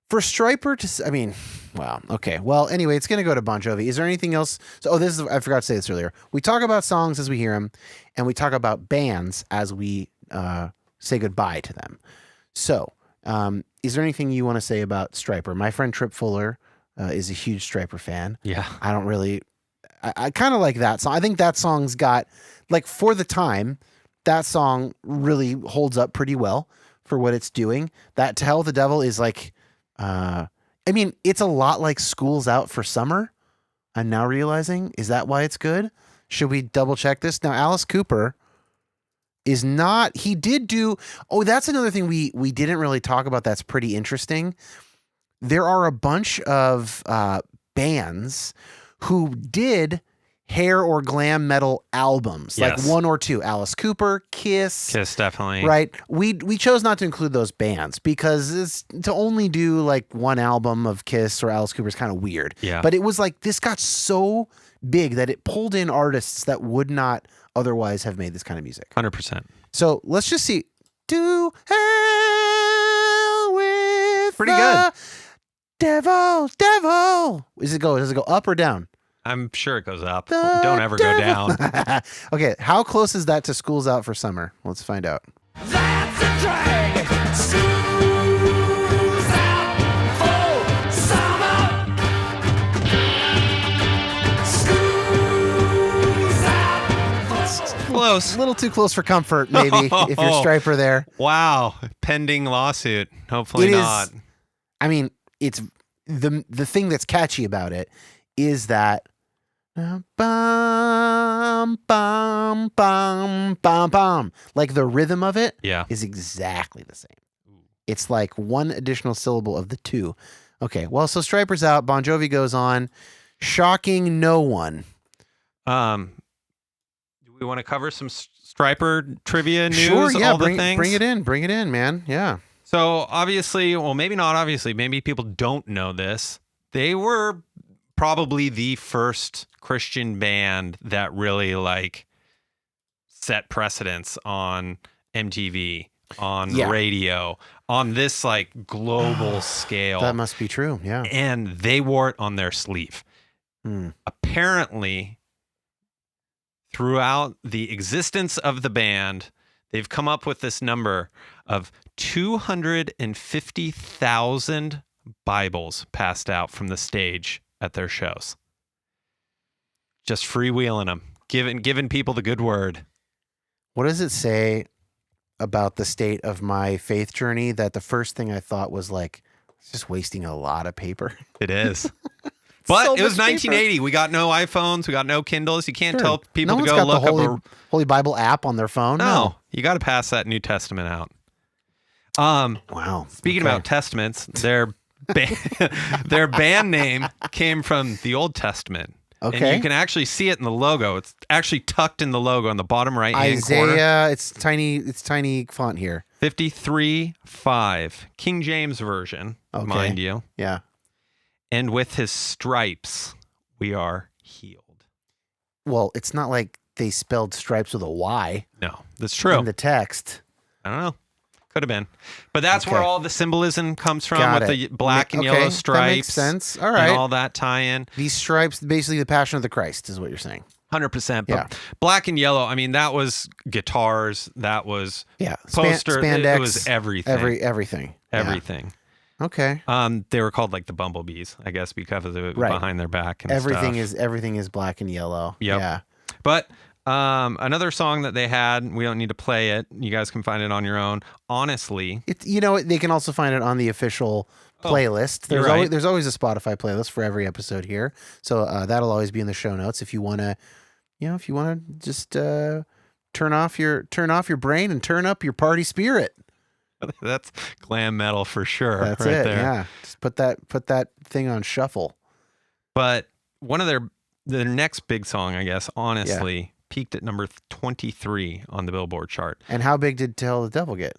For Stryper to, I mean, wow. Okay. Well, anyway, it's going to go to Bon Jovi. Is there anything else? So, I forgot to say this earlier. We talk about songs as we hear them, and we talk about bands as we say goodbye to them. So, is there anything you want to say about Stryper? My friend Trip Fuller is a huge Stryper fan. Yeah. I kind of like that song. I think that song's got, like, for the time, that song really holds up pretty well for what it's doing. That To Hell with the Devil is like, I mean, it's a lot like School's Out for Summer. I'm now realizing, is that why it's good? Should we double check this? Now, Alice Cooper is not, he did do, oh, that's another thing we didn't really talk about that's pretty interesting. There are a bunch of bands who did hair or glam metal albums, like one or two. Alice Cooper, Kiss, definitely. Right. We chose not to include those bands because it's, to only do like one album of Kiss or Alice Cooper is kind of weird. Yeah. But it was like, this got so big that it pulled in artists that would not otherwise have made this kind of music. 100%. So let's just see. To hell with pretty the good. Devil. Does it go up or down? I'm sure it goes up. Don't ever go down. Okay, how close is that to School's Out for Summer? Let's find out. That's a drag. School's out for summer. School's out for Close. A little too close for comfort, maybe, if you're Striper there. Wow. Pending lawsuit. Hopefully It not. is, I mean, it's the thing that's catchy about it is that bum, bum, bum, bum, bum. Like the rhythm of it is exactly the same. It's like one additional syllable of the two. Okay, well, so Striper's out. Bon Jovi goes on. Shocking no one. Do we want to cover some Striper trivia news? Sure, yeah, all the things? Bring it in, man. Yeah. So obviously, well, maybe not obviously, maybe people don't know this. They were probably the first Christian band that really like set precedence on MTV, on radio, on this like global scale. That must be true. Yeah. And they wore it on their sleeve. Apparently, throughout the existence of the band, they've come up with this number of 250,000 Bibles passed out from the stage at their shows. Just freewheeling them, giving people the good word. What does it say about the state of my faith journey that the first thing I thought was like, it's just wasting a lot of paper? It is. But So it was much 1980. We got no iPhones. We got no Kindles. You can't tell people no to one's go got look the up Holy Bible app on their phone. No, you got to pass that New Testament out. Wow. Speaking about testaments, their band name came from the Old Testament. Okay. And you can actually see it in the logo. It's actually tucked in the logo on the bottom right-hand corner. Isaiah, it's tiny font here. 53:5, King James Version, mind you. Yeah. And with his stripes, we are healed. Well, it's not like they spelled stripes with a Y. No, that's true. In the text. I don't know. Could have been. But that's where all the symbolism comes from Got with it. the black and yellow stripes. That makes sense. All right. And all that tie-in. These stripes, basically the Passion of the Christ is what you're saying. 100%. Yeah. But black and yellow, I mean, that was guitars. That was poster. Spandex. It was everything. Everything. Everything. Yeah. Okay. They were called like the bumblebees, I guess, because of the behind their back and everything stuff. Everything is black and yellow. Yep. Yeah. But another song that they had, we don't need to play it. You guys can find it on your own. Honestly, they can also find it on the official playlist. There's always a Spotify playlist for every episode here, so that'll always be in the show notes if you want to, just turn off your brain and turn up your party spirit. That's glam metal for sure. That's right it. there. Yeah, just put that thing on shuffle. But one of their next big song, I guess, honestly, peaked at number 23 on the Billboard chart. And how big did Tell the Devil get?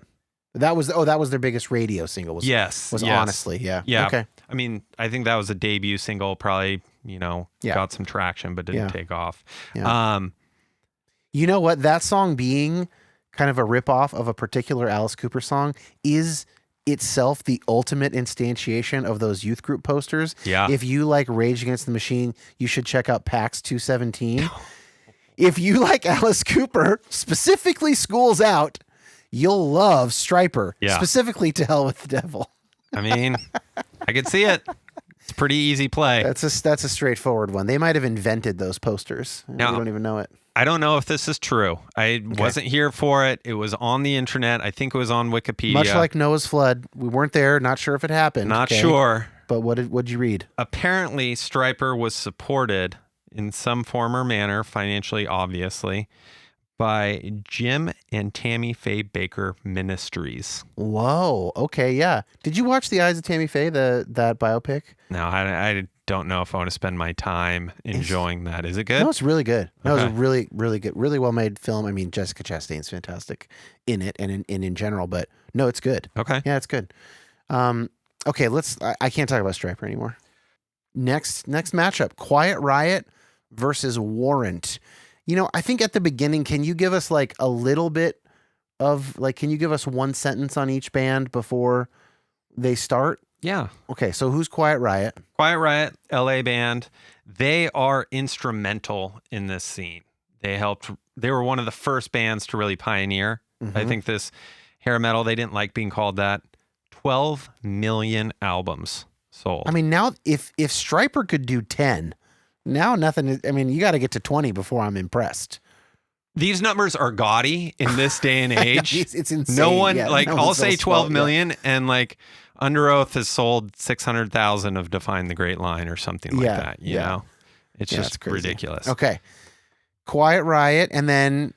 That was their biggest radio single. Yes. Honestly, yeah. Okay. I mean, I think that was a debut single. Probably, got some traction, but didn't take off. Yeah. You know what? That song being kind of a ripoff of a particular Alice Cooper song is itself the ultimate instantiation of those youth group posters. Yeah. If you like Rage Against the Machine, you should check out PAX 217. If you like Alice Cooper, specifically School's Out, you'll love Striper. Yeah. Specifically To Hell with the Devil. I mean, I could see it. It's a pretty easy play. That's a straightforward one. They might have invented those posters. Now- We don't even know it. I don't know if this is true. I wasn't here for it. It was on the internet. I think it was on Wikipedia. Much like Noah's flood, we weren't there. Not sure if it happened. Not okay? sure. But what'd you read? Apparently, Stryper was supported in some form or manner, financially, obviously, by Jim and Tammy Faye Baker Ministries. Whoa. Okay. Yeah. Did you watch The Eyes of Tammy Faye, that biopic? Now, I don't know if I want to spend my time enjoying that. Is it good? No, it's really good. No, Okay. it's a really, really good, really well made film. I mean, Jessica Chastain's fantastic in it and in general, but no, it's good. Okay. Yeah, it's good. Okay, I can't talk about Stryper anymore. Next matchup, Quiet Riot versus Warrant. You know, I think at the beginning, can you give us like a little bit of like, can you give us one sentence on each band before they start? Yeah. Okay, so who's Quiet Riot? Quiet Riot, LA band. They are instrumental in this scene. They were one of the first bands to really pioneer. I think this hair metal, they didn't like being called that. 12 million albums sold. I mean, now if Stryper could do 10, now nothing is, I mean, you got to get to 20 before I'm impressed. These numbers are gaudy in this day and age. It's insane. No one, Yeah, like, no I'll one say sells 12 well, million, and like Under Oath has sold 600,000 of Define the Great Line or something like that. You know, it's just crazy. ridiculous. Okay. Quiet Riot, and then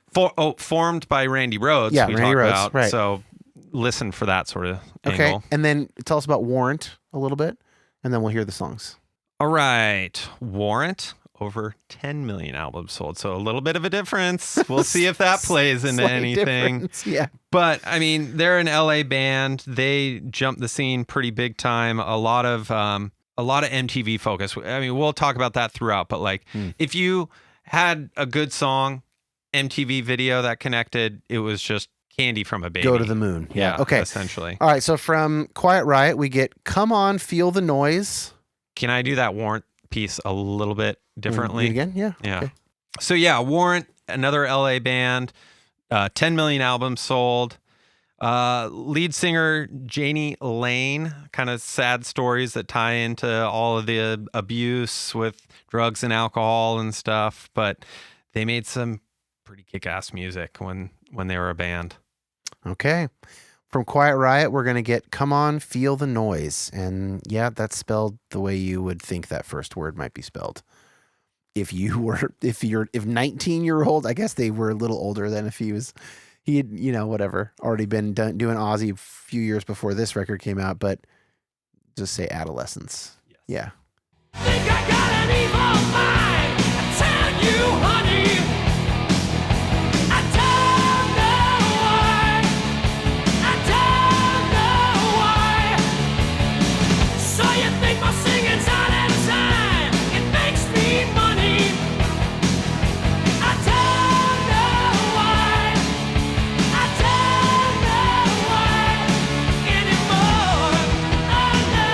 Formed by Randy Rhoads. Yeah, we Randy talked Rhoads, about, right. So listen for that sort of okay, angle. and then tell us about Warrant a little bit, and then we'll hear the songs. All right. Warrant, over 10 million albums sold. So a little bit of a difference. We'll see if that plays into Slight anything. difference, yeah. But I mean, they're an LA band. They jumped the scene pretty big time. A lot of MTV focus. I mean, we'll talk about that throughout, but like if you had a good song, MTV video that connected, it was just candy from a baby. Go to the moon. Yeah. Okay. Essentially. All right. So from Quiet Riot, we get Come On, Feel the Noise. Can I do that Warrant piece a little bit differently? Read it again? Yeah. Yeah. Okay. So yeah, Warrant, another LA band, 10 million albums sold. Lead singer Janie Lane, kind of sad stories that tie into all of the abuse with drugs and alcohol and stuff, but they made some pretty kick-ass music when they were a band. Okay. From Quiet Riot, we're going to get Come On, Feel the Noise. And yeah, that's spelled the way you would think that first word might be spelled. If 19-year-old, I guess they were a little older than if he had, you know, whatever, already been doing Ozzy a few years before this record came out, but just say adolescence. Yes. Yeah. Think I got an evil mind. I tell you, honey, I don't know why. I don't know why. So you think my singing's on at a time? It makes me money. I don't know why. I don't know why anymore. Oh no.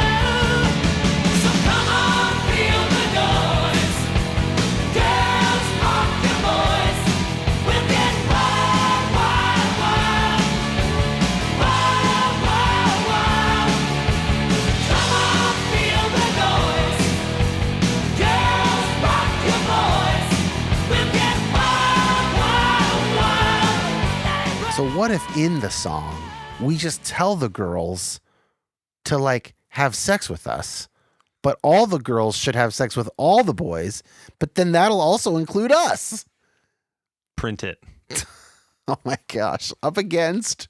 So come on, feel the noise. Girls, rock your voice. We'll get wild, wild, wild. Wild, wild, wild. Come on, feel the noise. Girls, rock your voice. We'll get wild, wild, wild. So what if in the song we just tell the girls to like have sex with us, but all the girls should have sex with all the boys, but then that'll also include us? Print it. Oh my gosh. Up against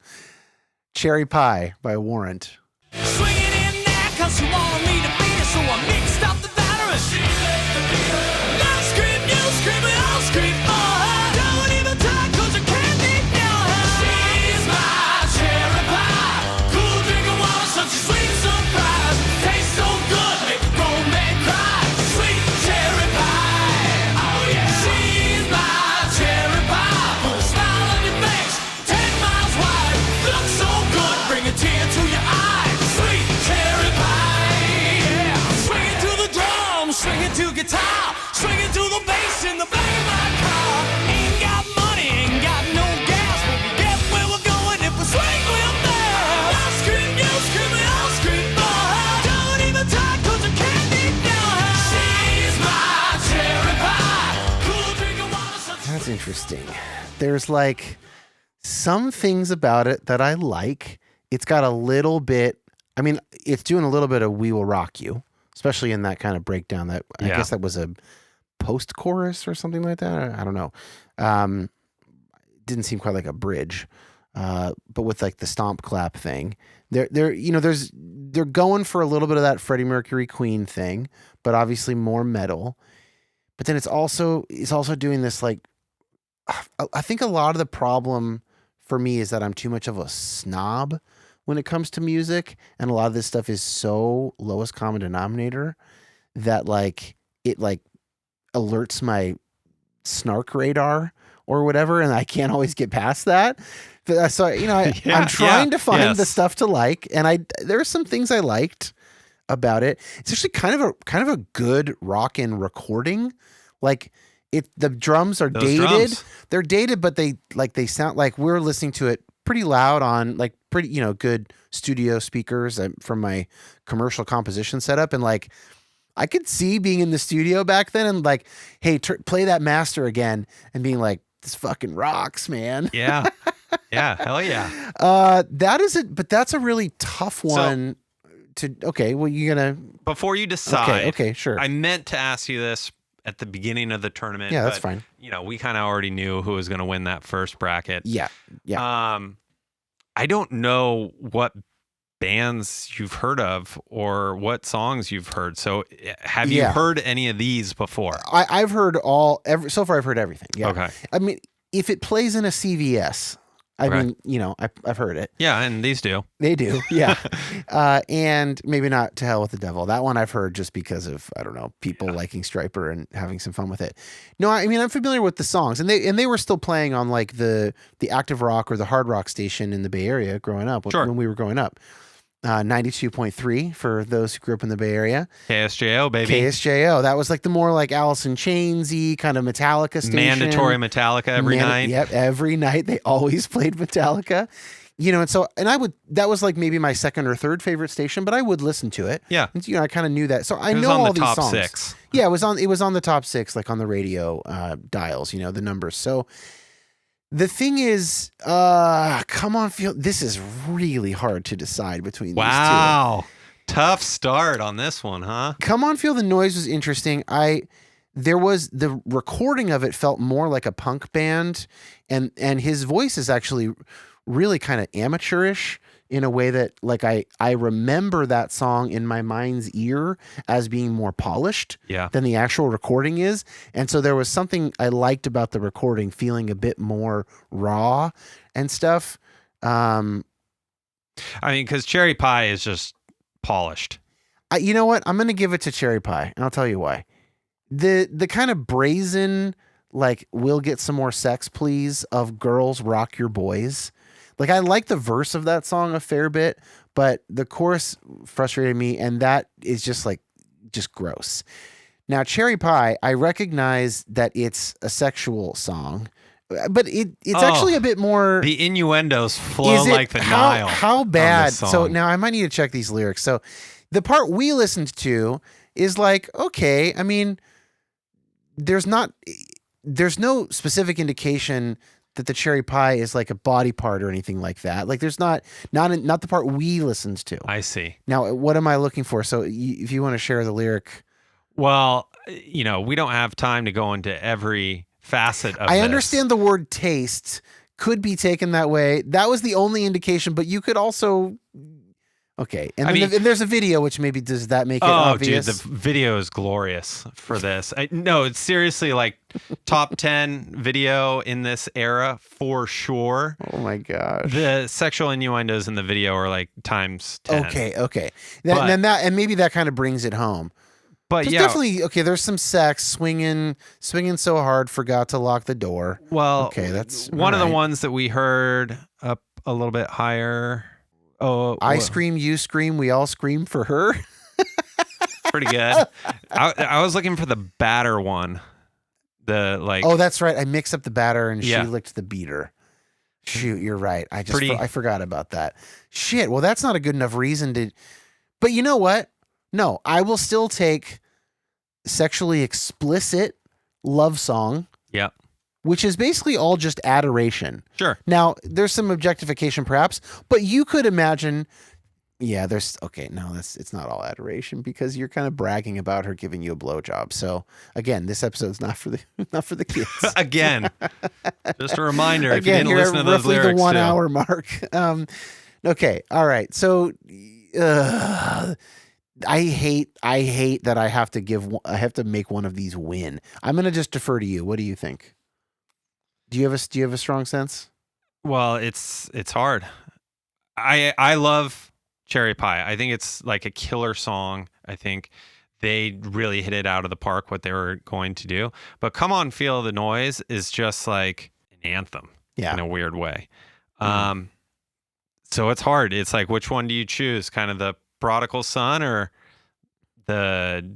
Cherry Pie by Warrant. Swing it in there, 'cause you wanted me to beat it, so I mixed up the batter and she let the beat her. I'll scream, you scream, and I'll scream for her. Don't even talk, 'cause I can't ignore her. She's my cherry pie. Cool drinking water, such a sweet surprise. Tastes so good, make a grown man cry. Sweet cherry pie. Oh yeah. She's my cherry pie. Put a smile on your face, 10 miles wide. Looks so good, bring a tear to your eye. Sweet cherry pie, yeah. Swing it interesting. There's like some things about it that I like. It's got a little bit, I mean, it's doing a little bit of We Will Rock You, especially in that kind of breakdown that I guess that was a post chorus or something like that. I don't know. Didn't seem quite like a bridge. But with like the stomp clap thing, they're going for a little bit of that Freddie Mercury Queen thing, but obviously more metal. But then it's also doing this like, I think a lot of the problem for me is that I'm too much of a snob when it comes to music, and a lot of this stuff is so lowest common denominator that like it like alerts my snark radar or whatever, and I can't always get past that. So I'm trying to find the stuff to like, and there are some things I liked about it. It's actually kind of a good rockin' recording. Like the drums are dated. Drums. They're dated, but they sound like we're listening to it pretty loud on like pretty good studio speakers from my commercial composition setup, and like I could see being in the studio back then and like, hey, play that master again, and being like, this fucking rocks, man. Yeah. Yeah. Hell yeah. That is it. But that's a really tough one you're going to. Before you decide. Okay, sure. I meant to ask you this at the beginning of the tournament. Yeah, that's fine. We kind of already knew who was going to win that first bracket. Yeah. Yeah. I don't know what bands you've heard of or what songs you've heard. So have you heard any of these before? I've heard so far I've heard everything. Yeah. Okay. I mean, if it plays in a CVS, I mean, I've heard it. Yeah, and these do. They do, yeah. And maybe not To Hell with the Devil. That one I've heard just because of, I don't know, people liking Stryper and having some fun with it. No, I mean, I'm familiar with the songs, and they were still playing on like the active rock or the hard rock station in the Bay Area growing up, when we were growing up. 92.3 for those who grew up in the Bay Area. KSJO, baby. KSJO. That was like the more like Alice in Chains-y kind of Metallica station. Mandatory Metallica every night. Yep, every night they always played Metallica. That was like maybe my second or third favorite station, but I would listen to it. Yeah. And, I kind of knew that. So I know all these songs. It was on the top 6. Yeah, it was on the top 6, like on the radio dials, the numbers. So the thing is, come on, this is really hard to decide between these two. Wow. Tough start on this one, huh? Come on, Feel the Noise was interesting. The recording of it felt more like a punk band, and his voice is actually really kind of amateurish in a way that like I remember that song in my mind's ear as being more polished than the actual recording is. And so there was something I liked about the recording, feeling a bit more raw and stuff. I mean, because Cherry Pie is just polished. You know what? I'm going to give it to Cherry Pie, and I'll tell you why. The kind of brazen, like, we'll get some more sex, please, of Girls Rock Your Boys. Like, I like the verse of that song a fair bit, but the chorus frustrated me, and that is just gross. Now, Cherry Pie, I recognize that it's a sexual song, but it's actually a bit more. The innuendos flow like the Nile. How bad? So now I might need to check these lyrics. So the part we listened to is like, okay, I mean, there's no specific indication that the cherry pie is like a body part or anything like that. Like there's not the part we listened to. I see. Now, what am I looking for? So if you want to share the lyric. Well, we don't have time to go into every facet of I understand the word taste could be taken that way. That was the only indication, but you could also. Okay. And and there's a video, which maybe does that make it obvious? Dude, the video is glorious for this. No, it's seriously like top 10 video in this era for sure. Oh my gosh. The sexual innuendos in the video are like times 10. Okay. And maybe that kind of brings it home. But there's definitely, there's some sex, swinging so hard, forgot to lock the door. Well, okay, that's one of the ones that we heard up a little bit higher. Oh, I scream, you scream, we all scream for her. Pretty good. I was looking for the batter one. Oh, that's right. I mixed up the batter and she licked the beater. Shoot, you're right. I forgot about that. Shit. Well, that's not a good enough reason to. But you know what? No, I will still take sexually explicit love song. Yeah. which is basically all just adoration. Sure. Now, there's some objectification perhaps, but you could imagine, it's not all adoration because you're kind of bragging about her giving you a blowjob. So again, this episode's not for the kids. Again, just a reminder, if Again, you didn't listen to those roughly lyrics the 1 too. hour mark. Okay. All right. So, I hate that I have to make one of these win. I'm going to just defer to you. What do you think? Do you have a strong sense? Well, it's hard. I love Cherry Pie. I think it's like a killer song. I think they really hit it out of the park what they were going to do. But Come On Feel the Noise is just like an anthem in a weird way. So it's hard. It's like, which one do you choose? Kind of the prodigal son or the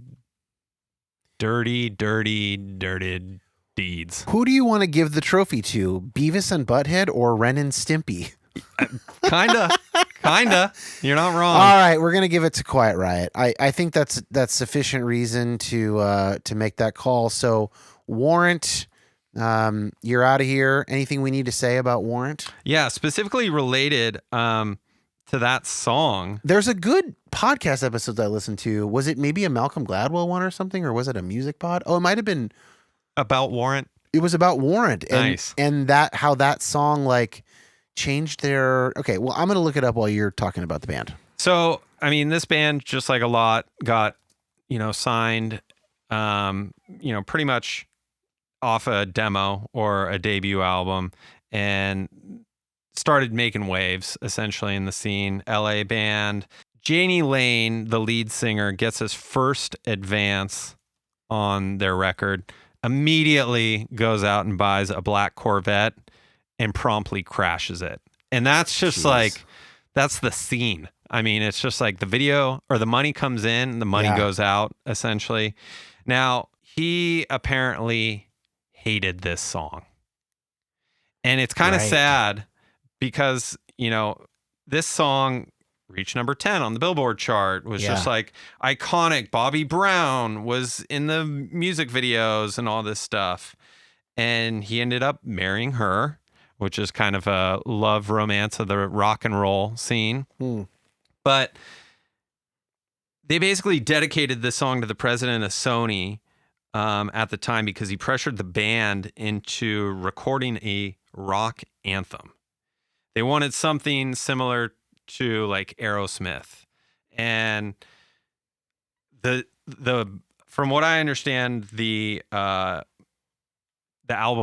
dirty deeds? Who do you want to give the trophy to? Beavis and Butthead or Ren and Stimpy? Kinda. You're not wrong. All right, we're gonna give it to Quiet Riot. I think that's sufficient reason to make that call. So Warrant, you're out of here. Anything we need to say about Warrant? Yeah, specifically related to that song. There's a good podcast episode I listened to. Was it maybe a Malcolm Gladwell one or something, or was it a music pod? Oh, it might have been About Warrant. It was about Warrant, and Nice. and how that song like changed their. Okay, well, I'm gonna look it up while you're talking about the band. So, I mean, this band, just like a lot, got, signed, pretty much off a demo or a debut album and started making waves essentially in the scene. LA band. Janie Lane, the lead singer, gets his first advance on their record, immediately goes out and buys a black Corvette and promptly crashes it. And that's just like, that's the scene. I mean, it's just like the video or the money comes in, the money goes out essentially. Now, he apparently hated this song. And it's kind of sad because, this song reached number 10 on the Billboard chart, was just like iconic. Bobby Brown was in the music videos and all this stuff. And he ended up marrying her, which is kind of a love romance of the rock and roll scene. But they basically dedicated this song to the president of Sony at the time because he pressured the band into recording a rock anthem. They wanted something similar to like Aerosmith. And the from what I understand, the album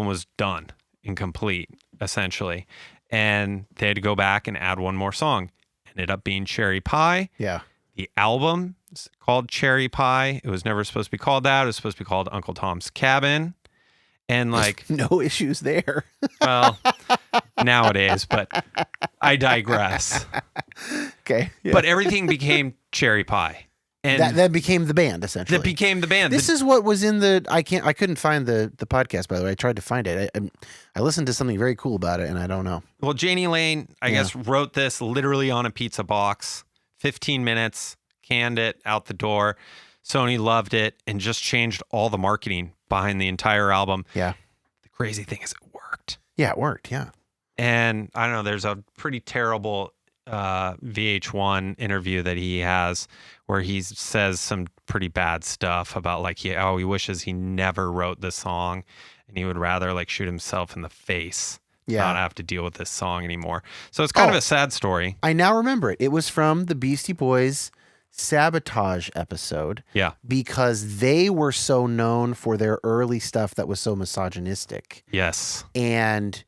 was done and complete, essentially. And they had to go back and add one more song. Ended up being Cherry Pie. Yeah. The album is called Cherry Pie. It was never supposed to be called that. It was supposed to be called Uncle Tom's Cabin. And like, no issues there. well, nowadays, but I digress. Okay. Yeah. But everything became Cherry Pie. And that became the band, essentially. that became the band. This is what was in the. I couldn't find the podcast, by the way. I tried to find it. I listened to something very cool about it, and I don't know. Well, Janie Lane, I guess, wrote this literally on a pizza box. 15 minutes, canned it out the door. Sony loved it and just changed all the marketing behind the entire album. Yeah. The crazy thing is it worked. Yeah, it worked. Yeah. And I don't know, there's a pretty terrible VH1 interview that he has where he says some pretty bad stuff about like, he wishes he never wrote this song and he would rather like shoot himself in the face. Not have to deal with this song anymore. So it's kind of a sad story. I now remember it. It was from the Beastie Boys Sabotage episode. Yeah. Because they were so known for their early stuff that was so misogynistic. Yes. And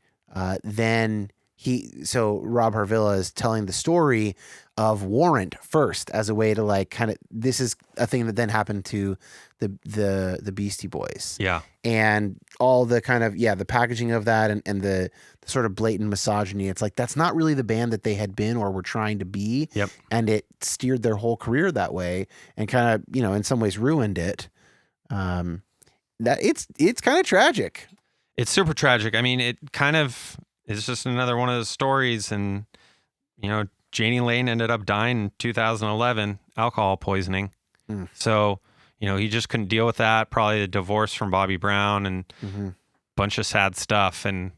then Rob Harvilla is telling the story of Warrant first as a way to like kind of, this is a thing that then happened to the Beastie Boys. Yeah. And all the kind of, the packaging of that and the sort of blatant misogyny. It's like, that's not really the band that they had been or were trying to be. Yep. And it steered their whole career that way and kind of, in some ways ruined it. That it's kind of tragic. It's super tragic. I mean, it kind of is just another one of those stories. And, Janie Lane ended up dying in 2011, alcohol poisoning. So, he just couldn't deal with that. Probably the divorce from Bobby Brown and bunch of sad stuff. And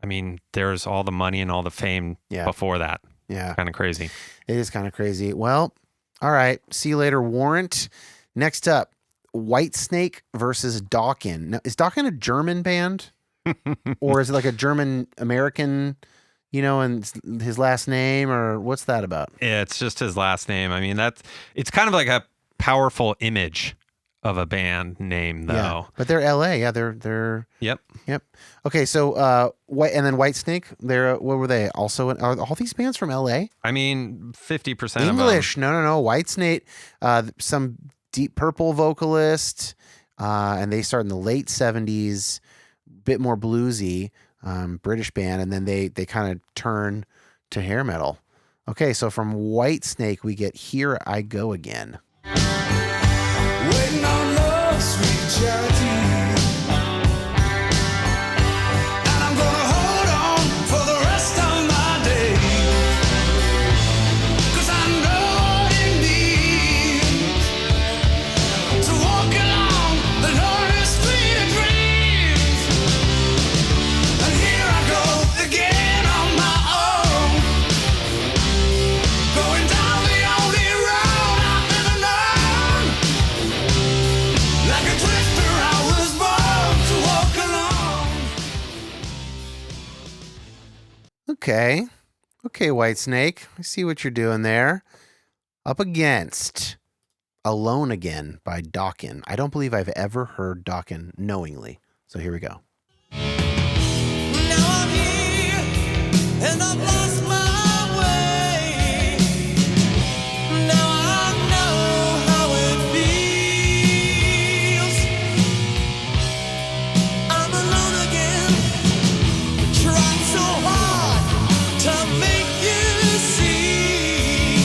I mean, there's all the money and all the fame before that. Yeah. Kind of crazy. It is kind of crazy. Well, all right. See you later, Warrant. Next up, Whitesnake versus Dokken. Now, is Dokken a German band? Or is it like a German American, and his last name, or what's that about? Yeah, it's just his last name. I mean, it's kind of like a powerful image of a band name, though. Yeah, but they're LA. Yeah, they're. Yep. Okay, so and then Whitesnake. They're what were they? Also, are all these bands from LA? I mean, 50% English. of them. No. Whitesnake. Some Deep Purple vocalist, and they start in the late 70s. Bit more bluesy, British band, and then they kind of turn to hair metal. Okay, so from Whitesnake we get Here I Go Again. Waiting on love, sweet charity. And I'm gonna hold on for the rest of my days. 'Cause I know it means to walk along the lonely street of dreams. And here I go again on my own, going down the only road I've ever known. Like a drifter, I was born to walk alone. Okay, Whitesnake. I see what you're doing there. Up against Alone Again by Dokken. I don't believe I've ever heard Dokken knowingly. So here we go. Now I'm here, and I've lost my way. Now I know how it feels. I'm alone again, trying so hard to make you see,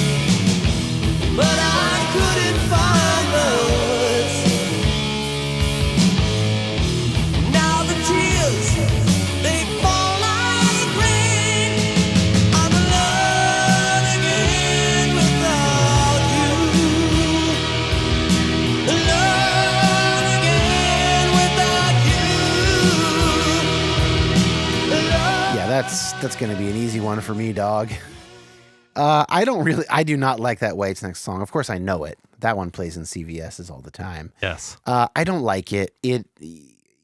but I couldn't find the words. Now the tears, they fall like rain. I'm alone again without you. Alone again without you. Yeah, that's going to be an easy one for me, dog. I do not like that Whitesnake song. Of course I know it. That one plays in CVS's all the time. Yes. I don't like it.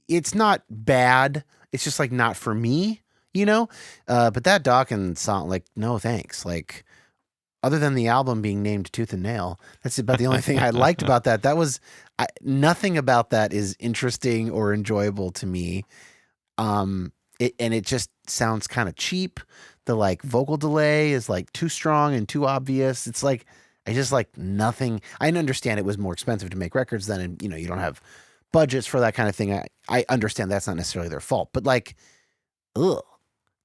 It's not bad. It's just like not for me, but that Dokken song, like, no thanks. Like, other than the album being named Tooth and Nail, that's about the only thing I liked about that. That was nothing about that is interesting or enjoyable to me. And it just sounds kind of cheap. The like vocal delay is like too strong and too obvious. It's like, I just like nothing. I understand it was more expensive to make records then, and you don't have budgets for that kind of thing. I understand that's not necessarily their fault, but like, ugh.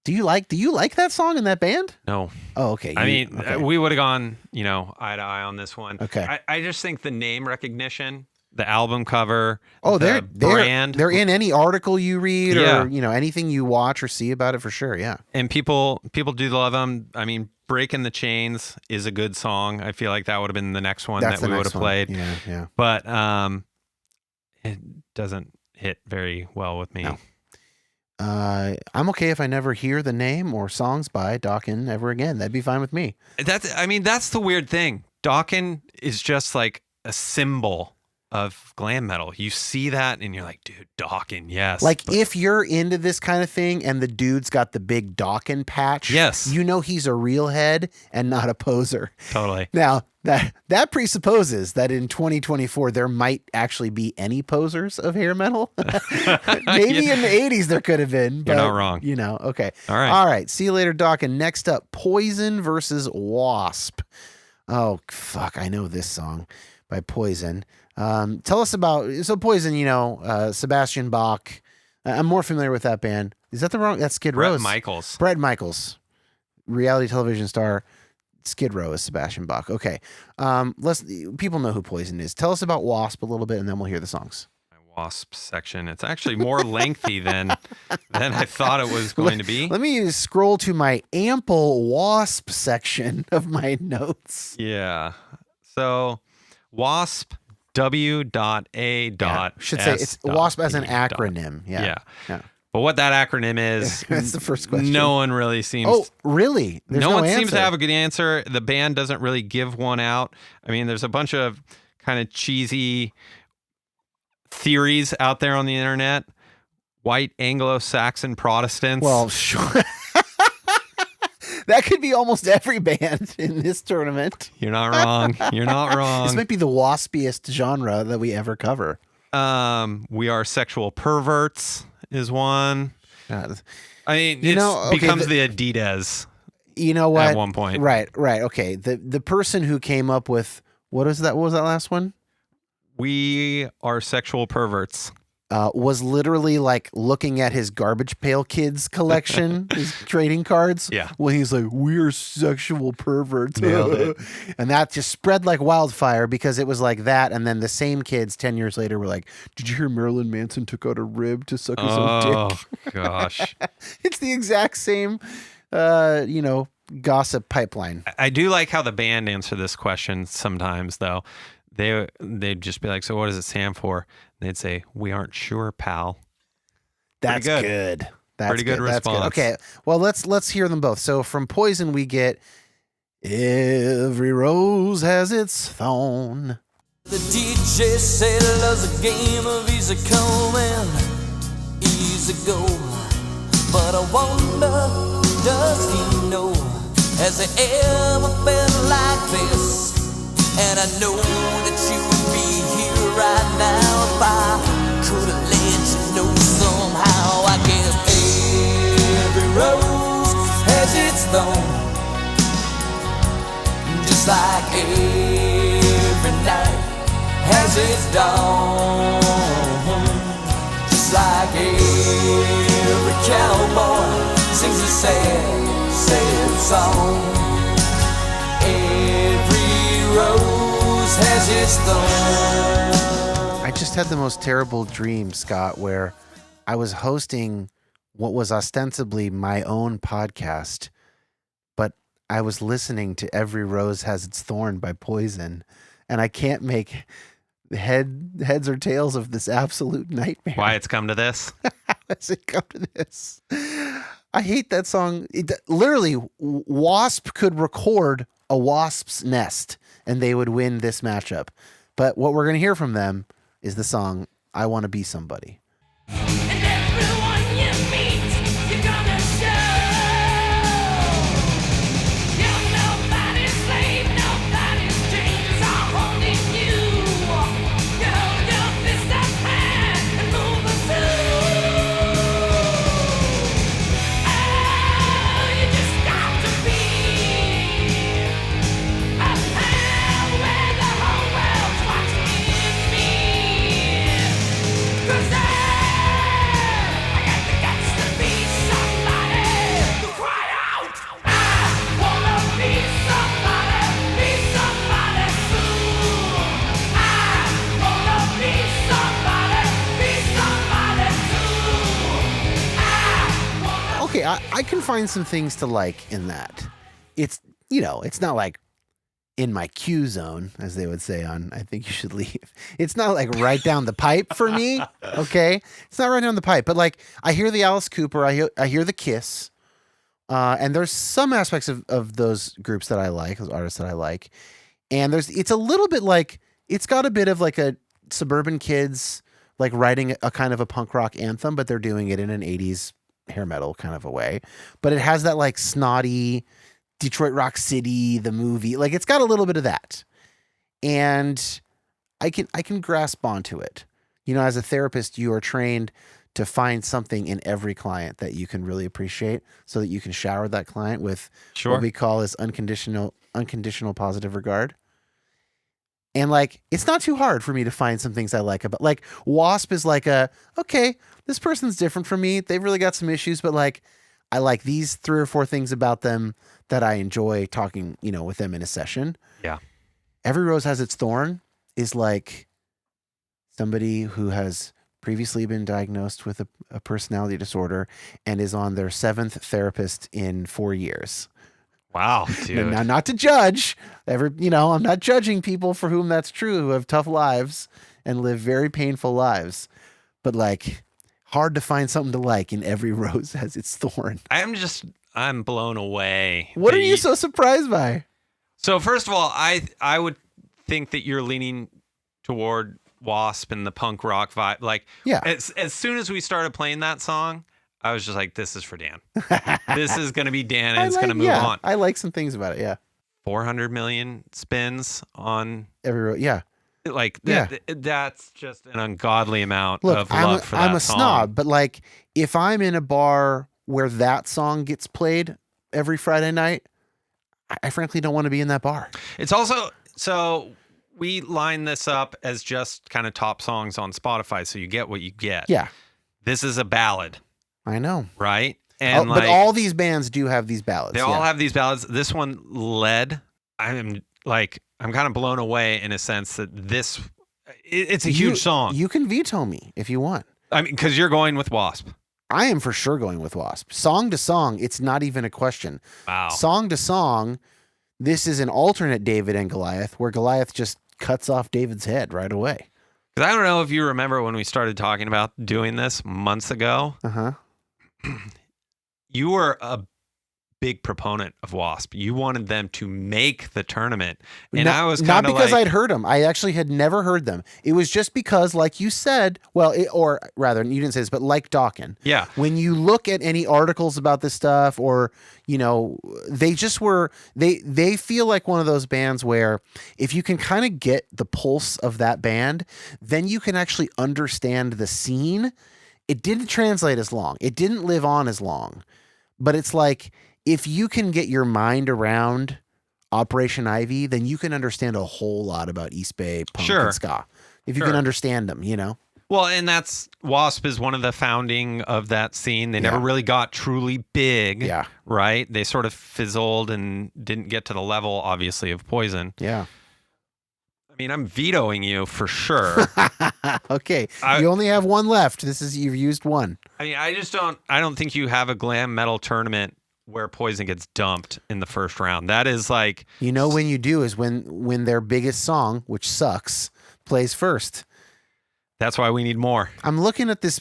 Do you like that song in that band? No. Oh, okay. Okay. We would have gone, eye to eye on this one. Okay. I just think the name recognition, the album cover, they're brand. They're in any article you read Yeah. or anything you watch or see about it for sure. Yeah. And people do love them. I mean, Breaking the Chains is a good song. I feel like that would have been the next one That's that we would have played. Yeah. But it doesn't hit very well with me. No. I'm okay if I never hear the name or songs by Dokken ever again. That'd be fine with me. That's the weird thing. Dokken is just like a symbol of glam metal. You see that and you're like, dude, Dokken, yes. Like, if you're into this kind of thing and the dude's got the big Dokken patch, yes, he's a real head and not a poser. Totally. Now, that presupposes that in 2024 there might actually be any posers of hair metal. Maybe in the 80s there could have been. But, you're not wrong. Okay. All right. See you later, Dokken. Next up, Poison versus Wasp. Oh, fuck. I know this song by Poison. Tell us about Poison. Sebastian Bach. I'm more familiar with that band. Is that that's Skid Row? Bret Michaels, reality television star. Skid Row is Sebastian Bach. Okay, people know who Poison is. Tell us about Wasp a little bit, and then we'll hear the songs. My Wasp section. It's actually more lengthy than I thought it was going to be. Let me scroll to my ample Wasp section of my notes. Yeah. So Wasp W.A. Should say it's WASP as an acronym. Yeah. But what that acronym is, that's the first question. No one really seems. Oh, really? There's no one answer. seems to have a good answer. The band doesn't really give one out. I mean, there's a bunch of kind of cheesy theories out there on the internet. White Anglo-Saxon Protestants. Well, sure. That could be almost every band in this tournament. You're not wrong. You're not wrong. This might be the waspiest genre that we ever cover. We are sexual perverts is one. God. I mean, it becomes the Adidas. You know what? At one point. Right. Okay. The person who came up with, what was that last one? We are sexual perverts. Was literally like looking at his Garbage Pail Kids collection, his trading cards. Yeah. Well, he's like, we're sexual perverts. Nailed it. And that just spread like wildfire because it was like that. And then the same kids 10 years later were like, did you hear Marilyn Manson took out a rib to suck his own dick? Oh, gosh. It's the exact same, gossip pipeline. I do like how the band answer this question sometimes, though. They'd just be like, so what does it stand for? They'd say, we aren't sure, pal. That's good. That's Pretty good response. That's good. Okay, well, let's hear them both. So from Poison, we get every rose has its thorn. The DJ said love's a game of easy come and easy go. But I wonder, does he know? Has he ever felt like this? And I know that you would be here right now if I could have let you know somehow. I guess every rose has its thorn, just like every night has its dawn, just like every cowboy sings a sad, sad song. Rose has its thorn. I just had the most terrible dream, Scott, where I was hosting what was ostensibly my own podcast, but I was listening to Every Rose Has Its Thorn by Poison, and I can't make heads or tails of this absolute nightmare. Why it's come to this? How has it come to this? I hate that song. Literally, Wasp could record a wasp's nest and they would win this matchup. But what we're going to hear from them is the song I Want to Be Somebody. And everyone you meet, you're gonna show. You're nobody's slave, nobody's chains are holding you. You hold your fist up high and move us through. Oh, you just got to be a pal where the whole world's watching me. 'Cause I got the guts to be somebody who cried out, I wanna be somebody soon. I wanna be somebody too. Okay, I can find some things to like in that. It's, it's not like in my Q zone, as they would say on I Think You Should Leave. It's not like right down the pipe for me, okay? It's not right down the pipe, but like I hear the Alice Cooper, I hear the Kiss, and there's some aspects of those groups that I like, those artists that I like, and it's a little bit like, it's got a bit of like a Suburban Kids, like writing a kind of a punk rock anthem, but they're doing it in an 80s hair metal kind of a way. But it has that like snotty Detroit Rock City, the movie, like it's got a little bit of that. And I can grasp onto it. As a therapist, you are trained to find something in every client that you can really appreciate so that you can shower that client with what we call as unconditional positive regard. And like, it's not too hard for me to find some things I like about, like Wasp is like okay, this person's different from me. They've really got some issues, but like, I like these 3 or 4 things about them that I enjoy talking, with them in a session. Yeah. Every Rose Has Its Thorn is like somebody who has previously been diagnosed with a personality disorder and is on their 7th therapist in 4 years. Wow, dude. Now, not to judge, I'm not judging people for whom that's true, who have tough lives and live very painful lives. But like, hard to find something to like in every rose has its thorn. I'm blown away. What are you so surprised by? So first of all, I would think that you're leaning toward Wasp and the punk rock vibe. Like, yeah. As soon as we started playing that song, I was just like, this is for Dan. This is going to be Dan, and it's going to move on. I like some things about it, yeah. 400 million spins on every row, yeah. Like, that's just an ungodly amount of love for that I'm a song. snob, but like, if I'm in a bar where that song gets played every Friday night, I frankly don't want to be in that bar. It's also, so we line this up as just kind of top songs on Spotify, so you get what you get. Yeah. This is a ballad. I know. Right? And but all these bands do have these ballads. They all have these ballads. This one led. I'm kind of blown away in a sense that it's a huge song. You can veto me if you want. I mean, because you're going with Wasp. I am for sure going with Wasp. Song to song, it's not even a question. Wow. Song to song, this is an alternate David and Goliath, where Goliath just cuts off David's head right away. Because I don't know if you remember when we started talking about doing this months ago. Uh-huh. You were a big proponent of Wasp. You wanted them to make the tournament. And I was kind of not because I'd heard them. I actually had never heard them. It was just because, like you said, or rather, you didn't say this, but like Dawkins. Yeah. When you look at any articles about this stuff, or, they just were, they feel like one of those bands where if you can kind of get the pulse of that band, then you can actually understand the scene. It didn't translate as long. It didn't live on as long. But it's like, if you can get your mind around Operation Ivy, then you can understand a whole lot about East Bay punk and ska. If you can understand them, Well, and Wasp is one of the founding of that scene. They never really got truly big. Yeah. Right? They sort of fizzled and didn't get to the level, obviously, of Poison. Yeah. I mean, I'm vetoing you for sure. Okay. You only have one left. You've used one. I mean, I don't think you have a glam metal tournament where Poison gets dumped in the first round. That is like, when you do is when their biggest song, which sucks, plays first. That's why we need more. I'm looking at this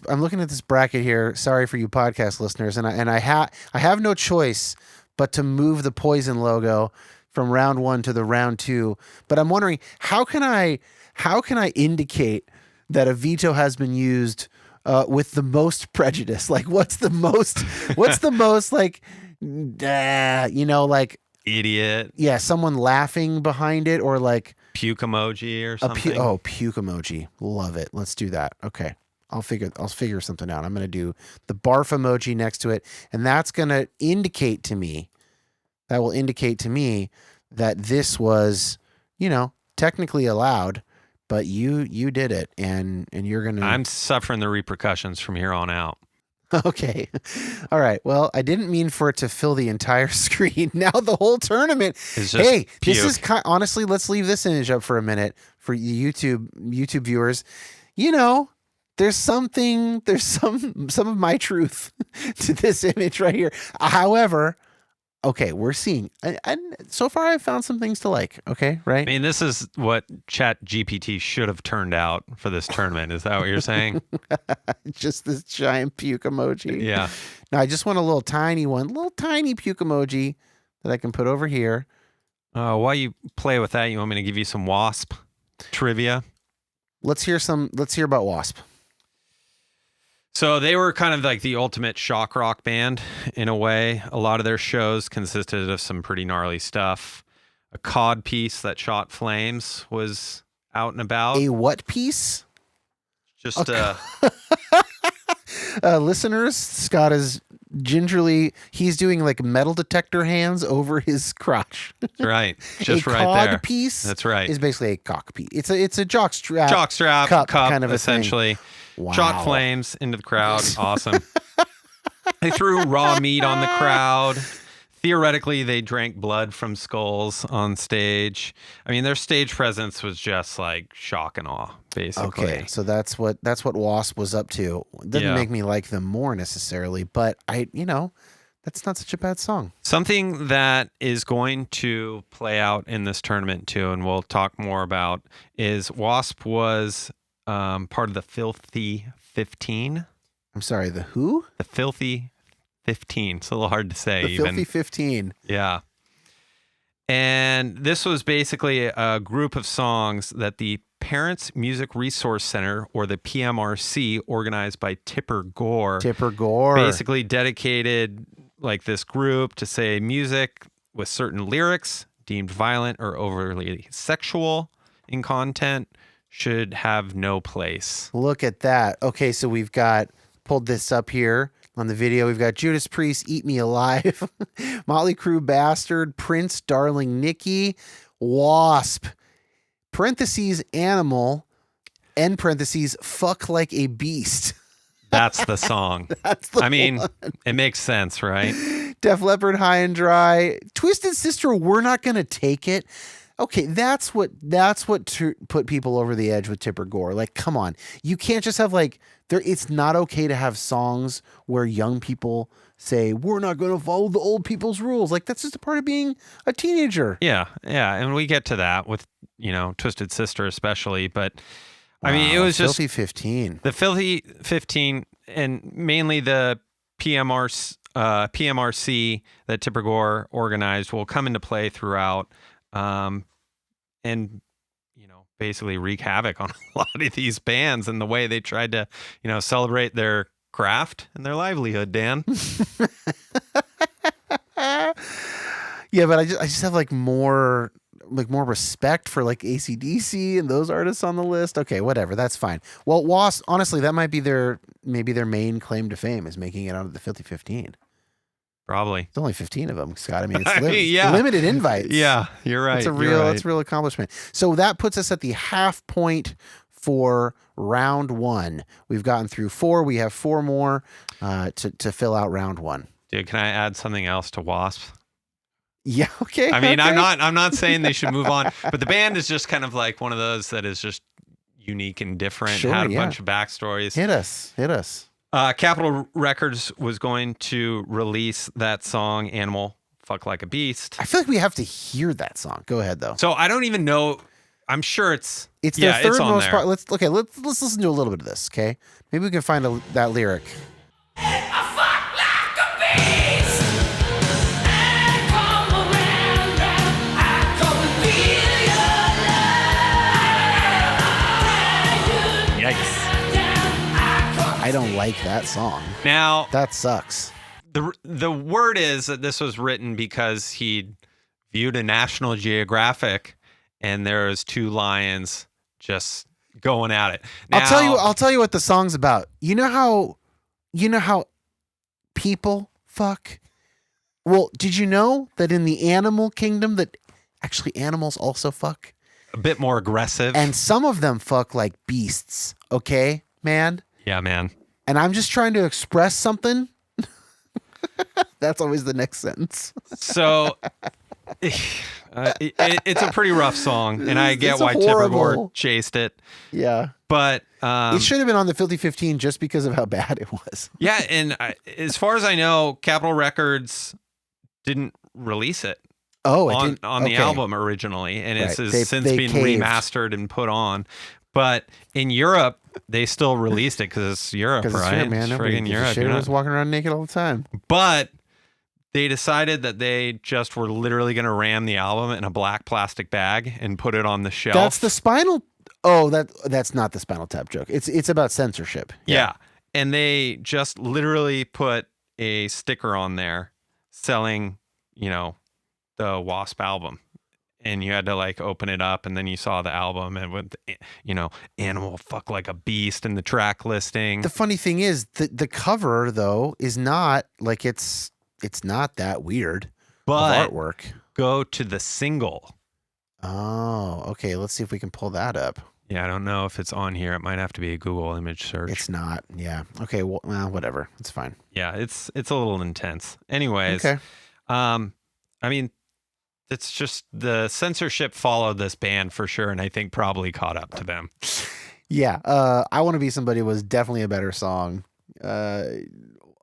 bracket here. Sorry for you podcast listeners, and I have no choice but to move the Poison logo from round 1 to the round 2. But I'm wondering, how can I indicate that a veto has been used with the most prejudice? Like, what's the most like, like idiot. Yeah, someone laughing behind it, or like puke emoji or something. Puke emoji. Love it. Let's do that. Okay. I'll figure something out. I'm going to do the barf emoji next to it, and that's going to indicate to me that this was, technically allowed, but you did it, and you're going to... I'm suffering the repercussions from here on out. Okay. All right. Well, I didn't mean for it to fill the entire screen. Now the whole tournament is just puke. This is honestly, let's leave this image up for a minute for YouTube viewers. There's some of my truth to this image right here. However, okay, we're seeing, and so far I've found some things to like. Okay, right? I mean, this is what Chat GPT should have turned out for this tournament. Is that what you're saying? Just this giant puke emoji. Yeah. Now I just want a little tiny puke emoji that I can put over here. While you play with that, you want me to give you some Wasp trivia? Let's hear about Wasp. So they were kind of like the ultimate shock rock band in a way. A lot of their shows consisted of some pretty gnarly stuff. A cod piece that shot flames was out and about. A what piece? Just listeners, Scott is he's doing like metal detector hands over his crotch. Right. Just a right cod there. piece. That's right. Is basically a cock piece. It's a jock strap. Cup kind of essentially. Wow. Shot flames into the crowd. Awesome. They threw raw meat on the crowd. Theoretically, they drank blood from skulls on stage. I mean, their stage presence was just like shock and awe, basically. Okay, so that's what Wasp was up to. It didn't make me like them more necessarily, but that's That's not such a bad song. Something that is going to play out in this tournament too, and we'll talk more about, is Wasp was part of the Filthy 15. I'm sorry, the who? The Filthy 15. It's a little hard to say. The Filthy 15. Yeah. And this was basically a group of songs that the Parents Music Resource Center, or the PMRC, organized by Tipper Gore. Tipper Gore. Basically dedicated like this group to say music with certain lyrics deemed violent or overly sexual in content should have no place. Look at that. Okay, so we've got, pulled this up here on the video. We've got Judas Priest, Eat Me Alive, Motley Crue, Bastard, Prince, Darling Nikki, Wasp, parentheses, Animal, end parentheses, Fuck Like a Beast. That's the song. That's the one. one. It makes sense, right? Def Leppard, High and Dry, Twisted Sister, We're Not Gonna Take It. Okay, that's what put people over the edge with Tipper Gore. Like, come on, you can't just have like there. It's not okay to have songs where young people say we're not going to follow the old people's rules. Like, that's just a part of being a teenager. Yeah, and we get to that with Twisted Sister especially, but. I mean, it was just Filthy 15. The Filthy 15, and mainly the PMRC that Tipper Gore organized will come into play throughout, and basically wreak havoc on a lot of these bands and the way they tried to celebrate their craft and their livelihood. Dan. Yeah, but I just have more respect for like AC/DC and those artists on the list. Okay, whatever, that's fine. Well, Wasp, honestly, that might be their main claim to fame is making it onto the Filthy 15. Probably. It's only 15 of them, Scott. I mean, it's yeah. limited invites. Yeah, you're right. It's a real accomplishment. So that puts us at the half point for round one. We've gotten through 4. We have 4 more to fill out round 1. Dude, can I add something else to Wasp? Yeah, okay. I mean, okay. I'm not saying they should move on, but the band is just kind of like one of those that is just unique and different. Sure, had a yeah. bunch of backstories. Hit us. Capitol Records was going to release that song, Animal, Fuck Like a Beast. I feel like we have to hear that song. Go ahead, though. So I don't even know. I'm sure it's their third it's on most there. part. Let's listen to a little bit of this, okay? Maybe we can find that lyric. I don't like that song. Now that sucks. The word is that this was written because he viewed a National Geographic and there's 2 lions just going at it. Now, I'll tell you what the song's about. You know how people fuck? Well, did you know that in the animal kingdom that actually animals also fuck? A bit more aggressive. And some of them fuck like beasts, okay, man? Yeah, man. And I'm just trying to express something. That's always the next sentence. So it's a pretty rough song, and I get why Tipper Gore chased it. Yeah. But it should have been on the Filthy 15 just because of how bad it was. Yeah, and as far as I know, Capitol Records didn't release it. Oh, on the album originally, and it's since been caved. remastered and put on. But in Europe, they still released it because it's Europe, right? It's Europe, man. It's friggin' Europe. Shit was walking around naked all the time. But they decided that they just were literally going to ram the album in a black plastic bag and put it on the shelf. That's the Spinal. Oh, that's not the Spinal Tap joke. It's about censorship. Yeah. And they just literally put a sticker on there selling, the Wasp album. And you had to like open it up, and then you saw the album, and with Animal Fuck Like a Beast and the track listing. The funny thing is the cover though is not like it's not that weird. But artwork. Go to the single. Oh, okay. Let's see if we can pull that up. Yeah, I don't know if it's on here. It might have to be a Google image search. It's not. Yeah. Okay. Well, whatever. It's fine. Yeah, it's a little intense. Anyways. Okay. I mean, it's just the censorship followed this band for sure, and I think probably caught up to them. Yeah. I Want to Be Somebody was definitely a better song. Oh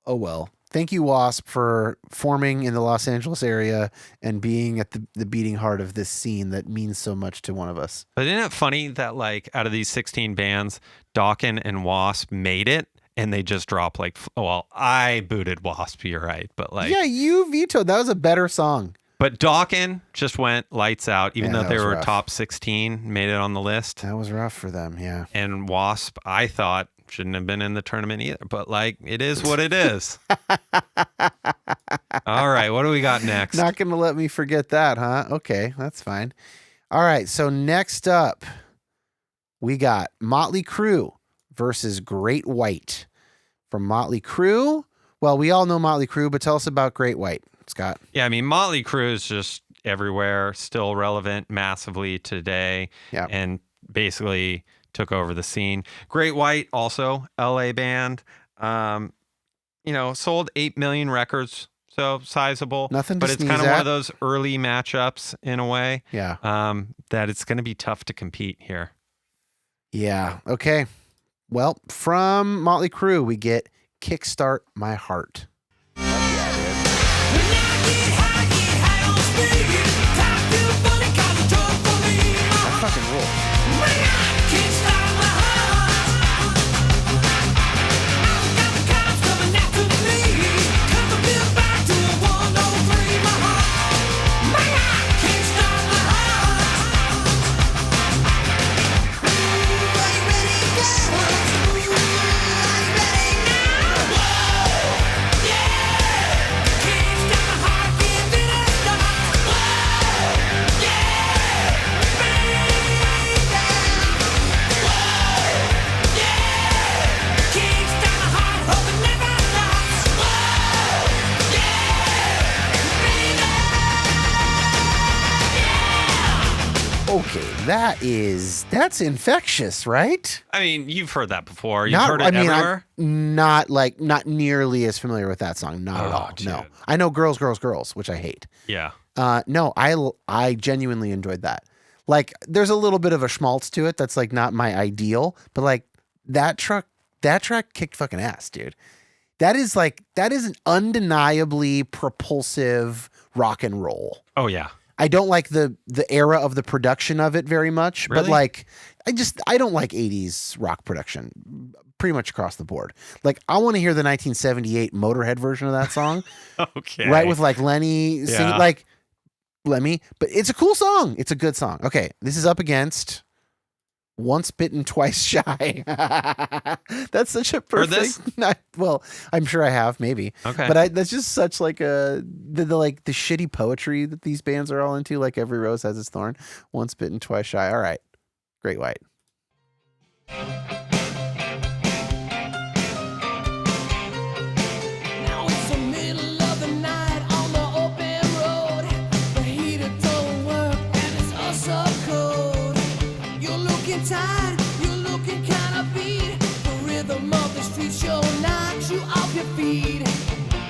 well. Thank you, Wasp, for forming in the Los Angeles area and being at the beating heart of this scene that means so much to one of us. But isn't it funny that like out of these 16 bands, Dokken and Wasp made it and they just dropped like, well, I booted Wasp, you're right. But like, Yeah, you vetoed. That was a better song. but Dokken just went lights out, even Yeah, though that they was were rough. top 16, made it on the list. That was rough for them, yeah. And Wasp, I thought, shouldn't have been in the tournament either. But like, it is what it is. All right, what do we got next? Not going to let me forget that, huh? Okay, that's fine. All right, so next up, we got Motley Crue versus Great White. From Motley Crue, well, we all know Motley Crue, but tell us about Great White, Scott. Yeah, I mean, Motley Crue is just everywhere, still relevant massively today, Yeah. and basically took over the scene. Great White, also LA band, sold 8 million records, so sizable. Nothing to but it's sneeze kind of one at. of those early matchups in a way. Yeah. That it's going to be tough to compete here. Yeah. Okay. Well, from Motley Crue, we get Kickstart My Heart. That fucking rules. Okay, that's infectious, right? I mean, you've heard that before. You've heard it everywhere. I'm not nearly as familiar with that song. Not at Oh, all. No, dude. I know "Girls, Girls, Girls," which I hate. Yeah. No, I genuinely enjoyed that. Like, there's a little bit of a schmaltz to it that's like not my ideal, but like that track kicked fucking ass, dude. That is an undeniably propulsive rock and roll. Oh, yeah. I don't like the era of the production of it very much, but Really? like I don't like 80s rock production pretty much across the board. Like, I want to hear the 1978 Motorhead version of that song, Okay. right, with like Lenny singing, Yeah. like Lemmy, but it's a cool song. It's a good song. Okay, this is up against Once Bitten, Twice Shy. That's such a Heard this? perfect. Well, I'm sure I have, maybe. Okay. But that's just such like the shitty poetry that these bands are all into. Like, every rose has its thorn. Once bitten, twice shy. All right, Great White. Now it's the middle of the night on the open road. The heater don't work and it's also cold. You're looking tired, you're looking kinda beat. The rhythm of the street show knocks you off your feet.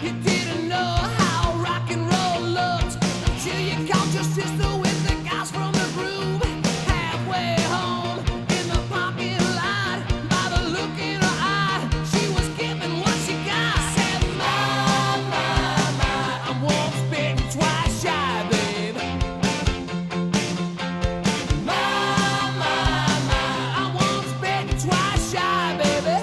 You didn't know how rock and roll looked until you caught your sister with the guys from the groove. Halfway home in the parking lot, by the look in her eye, she was giving what she got. Said, my, I'm once bitten, twice shy, babe. My, I'm once bitten, twice shy, baby.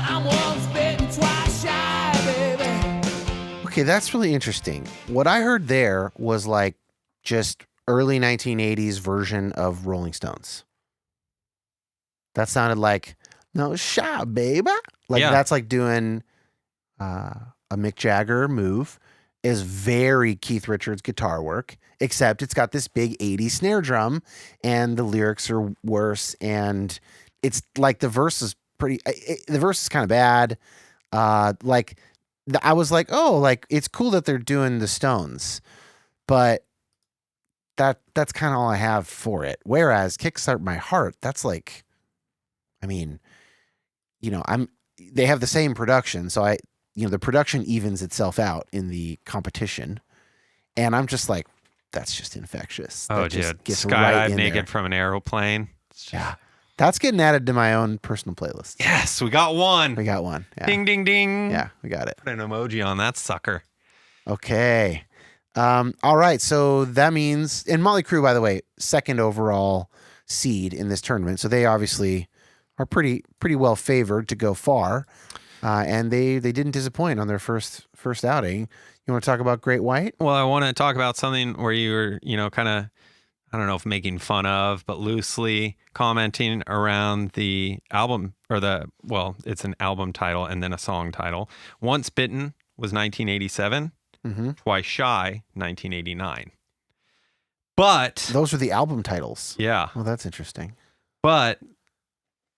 I'm once bitten, twice shy, baby. Okay, that's really interesting. What I heard there was like just early 1980s version of Rolling Stones. That sounded like, no, shy, baby. Like, Yeah. that's like doing a Mick Jagger move. Is very Keith Richards guitar work, except it's got this big 80s snare drum and the lyrics are worse. And it's like the verse is the verse is kind of bad. I was like, oh, like, it's cool that they're doing the Stones, but that's kind of all I have for it. Whereas Kickstart My Heart, that's like, I mean, they have the same production, so the production evens itself out in the competition, and I'm just like, that's just infectious. Oh, That just dude. gets Skydive right in naked there. from an airplane. It's just- Yeah. That's getting added to my own personal playlist. Yes, we got one. We got one. Yeah. Ding, ding, ding. Yeah, we got it. Put an emoji on that sucker. Okay. All right. So that means, and Motley Crue, by the way, second overall seed in this tournament. So they obviously are pretty well favored to go far. And they didn't disappoint on their first outing. You want to talk about Great White? Well, I want to talk about something where you were, kind of, I don't know if making fun of, but loosely commenting around the album it's an album title and then a song title. Once Bitten was 1987, Twice Shy, 1989. But those are the album titles. Yeah. Well, that's interesting. But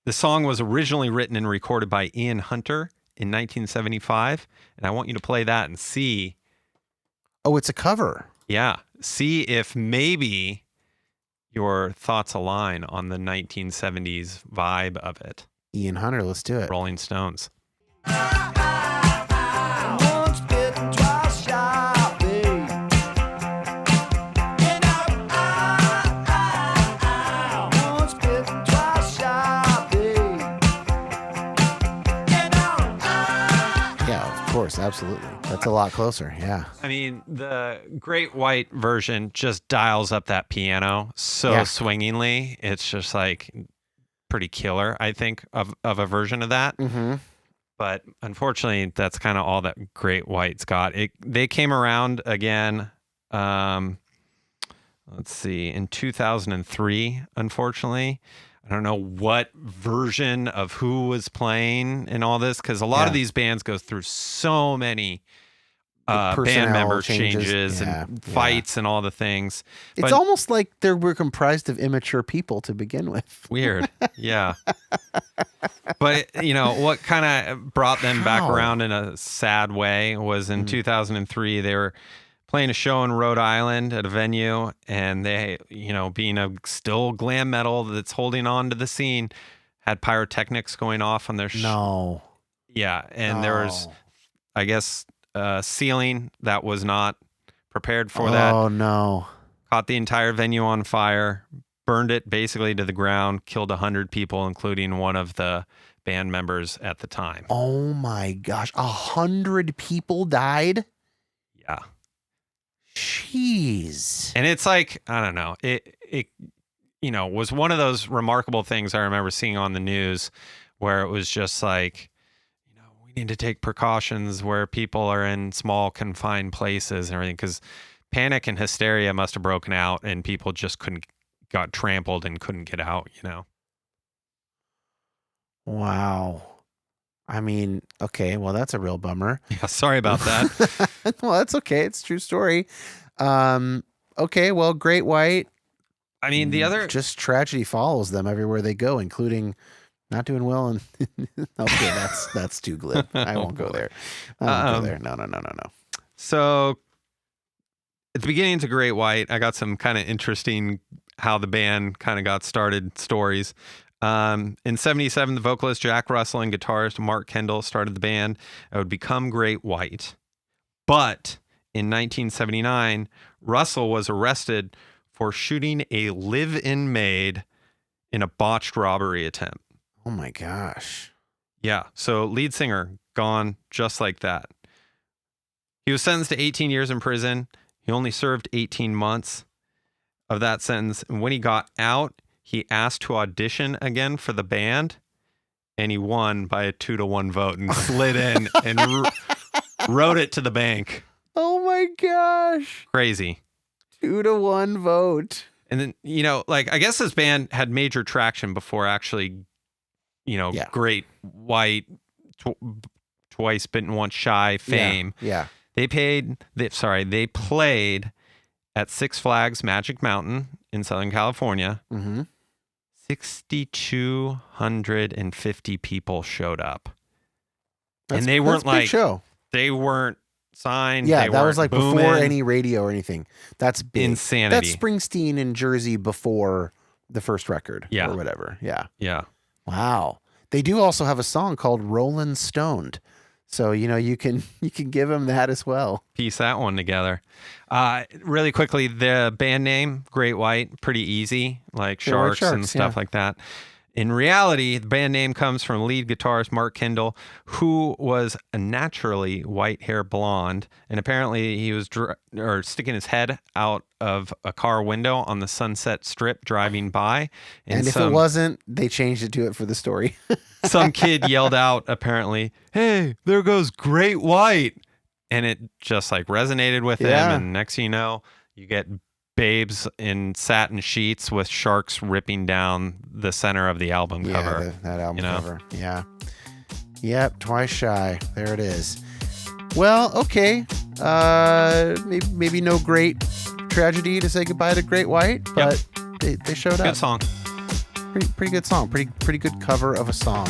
the song was originally written and recorded by Ian Hunter in 1975. And I want you to play that and see. Oh, it's a cover. Yeah. See if maybe your thoughts align on the 1970s vibe of it. Ian Hunter, let's do it. Rolling Stones. Once bitten, twice shy, babe. And once bitten, twice shy, babe. And Yeah, of course, absolutely. That's a lot closer. Yeah. I mean, the Great White version just dials up that piano so swingingly. It's just like pretty killer, I think, of a version of that. Mm-hmm. But unfortunately, that's kind of all that Great White's got. They came around again, let's see, in 2003, unfortunately. I don't know what version of who was playing and all this, because a lot of these bands go through so many band member changes and fights and all the things. It's almost like they were comprised of immature people to begin with. Weird. Yeah. But, what kind of brought them back around in a sad way was in 2003, they were playing a show in Rhode Island at a venue, and they, being a still glam metal that's holding on to the scene, had pyrotechnics going off on their No. Yeah, and there was, I guess, ceiling that was not prepared for that. Oh, no. Caught the entire venue on fire, burned it basically to the ground, killed 100 people, including one of the band members at the time. Oh, my gosh. 100 people died? Yeah. Jeez. And it's like, I don't know, it was one of those remarkable things I remember seeing on the news where it was just like, we need to take precautions where people are in small confined places and everything, because panic and hysteria must have broken out and people just got trampled and couldn't get out, Wow. I mean, okay, well, that's a real bummer. Yeah, sorry about that. Well, that's okay. It's a true story. Okay, well, Great White. I mean, the other... Just tragedy follows them everywhere they go, including not doing well. And okay, that's too glib. I won't go there. I won't go there. No. So at the beginning of Great White, I got some kind of interesting how the band kind of got started stories. In 77, the vocalist Jack Russell and guitarist Mark Kendall started the band. It would become Great White. But in 1979, Russell was arrested for shooting a live-in maid in a botched robbery attempt. Oh my gosh. Yeah. So lead singer gone just like that. He was sentenced to 18 years in prison. He only served 18 months of that sentence. And when he got out, he asked to audition again for the band, and he won by a 2-1 vote and slid in and wrote it to the bank. Oh my gosh. Crazy. 2-1 vote. And then, I guess this band had major traction before actually, Great White, Twice Bitten, Once Shy fame. Yeah. They played at Six Flags Magic Mountain in Southern California. Mm-hmm. 6,250 people showed up. That's, and they weren't that's a big show. They weren't signed. Yeah, they that was like booming. before any radio or anything. That's big. Insanity. That's Springsteen in Jersey before the first record or whatever. Yeah. Yeah. Wow. They do also have a song called Rollin' Stoned. So, you can give them that as well. Piece that one together. Really quickly, the band name, Great White, pretty easy, like sharks and stuff like that. In reality, the band name comes from lead guitarist Mark Kendall, who was a naturally white hair blonde, and apparently he was sticking his head out of a car window on the Sunset Strip driving by. And if it wasn't, they changed it to it for the story. Some kid yelled out, apparently, "Hey, there goes Great White!" And it just like resonated with him. And next thing you know, you get babes in satin sheets with sharks ripping down the center of the album cover. That album cover. Yeah. Yep, Twice Shy. There it is. Well, okay. Maybe no great tragedy to say goodbye to Great White, but they showed up. Good song. Pretty good song. Pretty good cover of a song.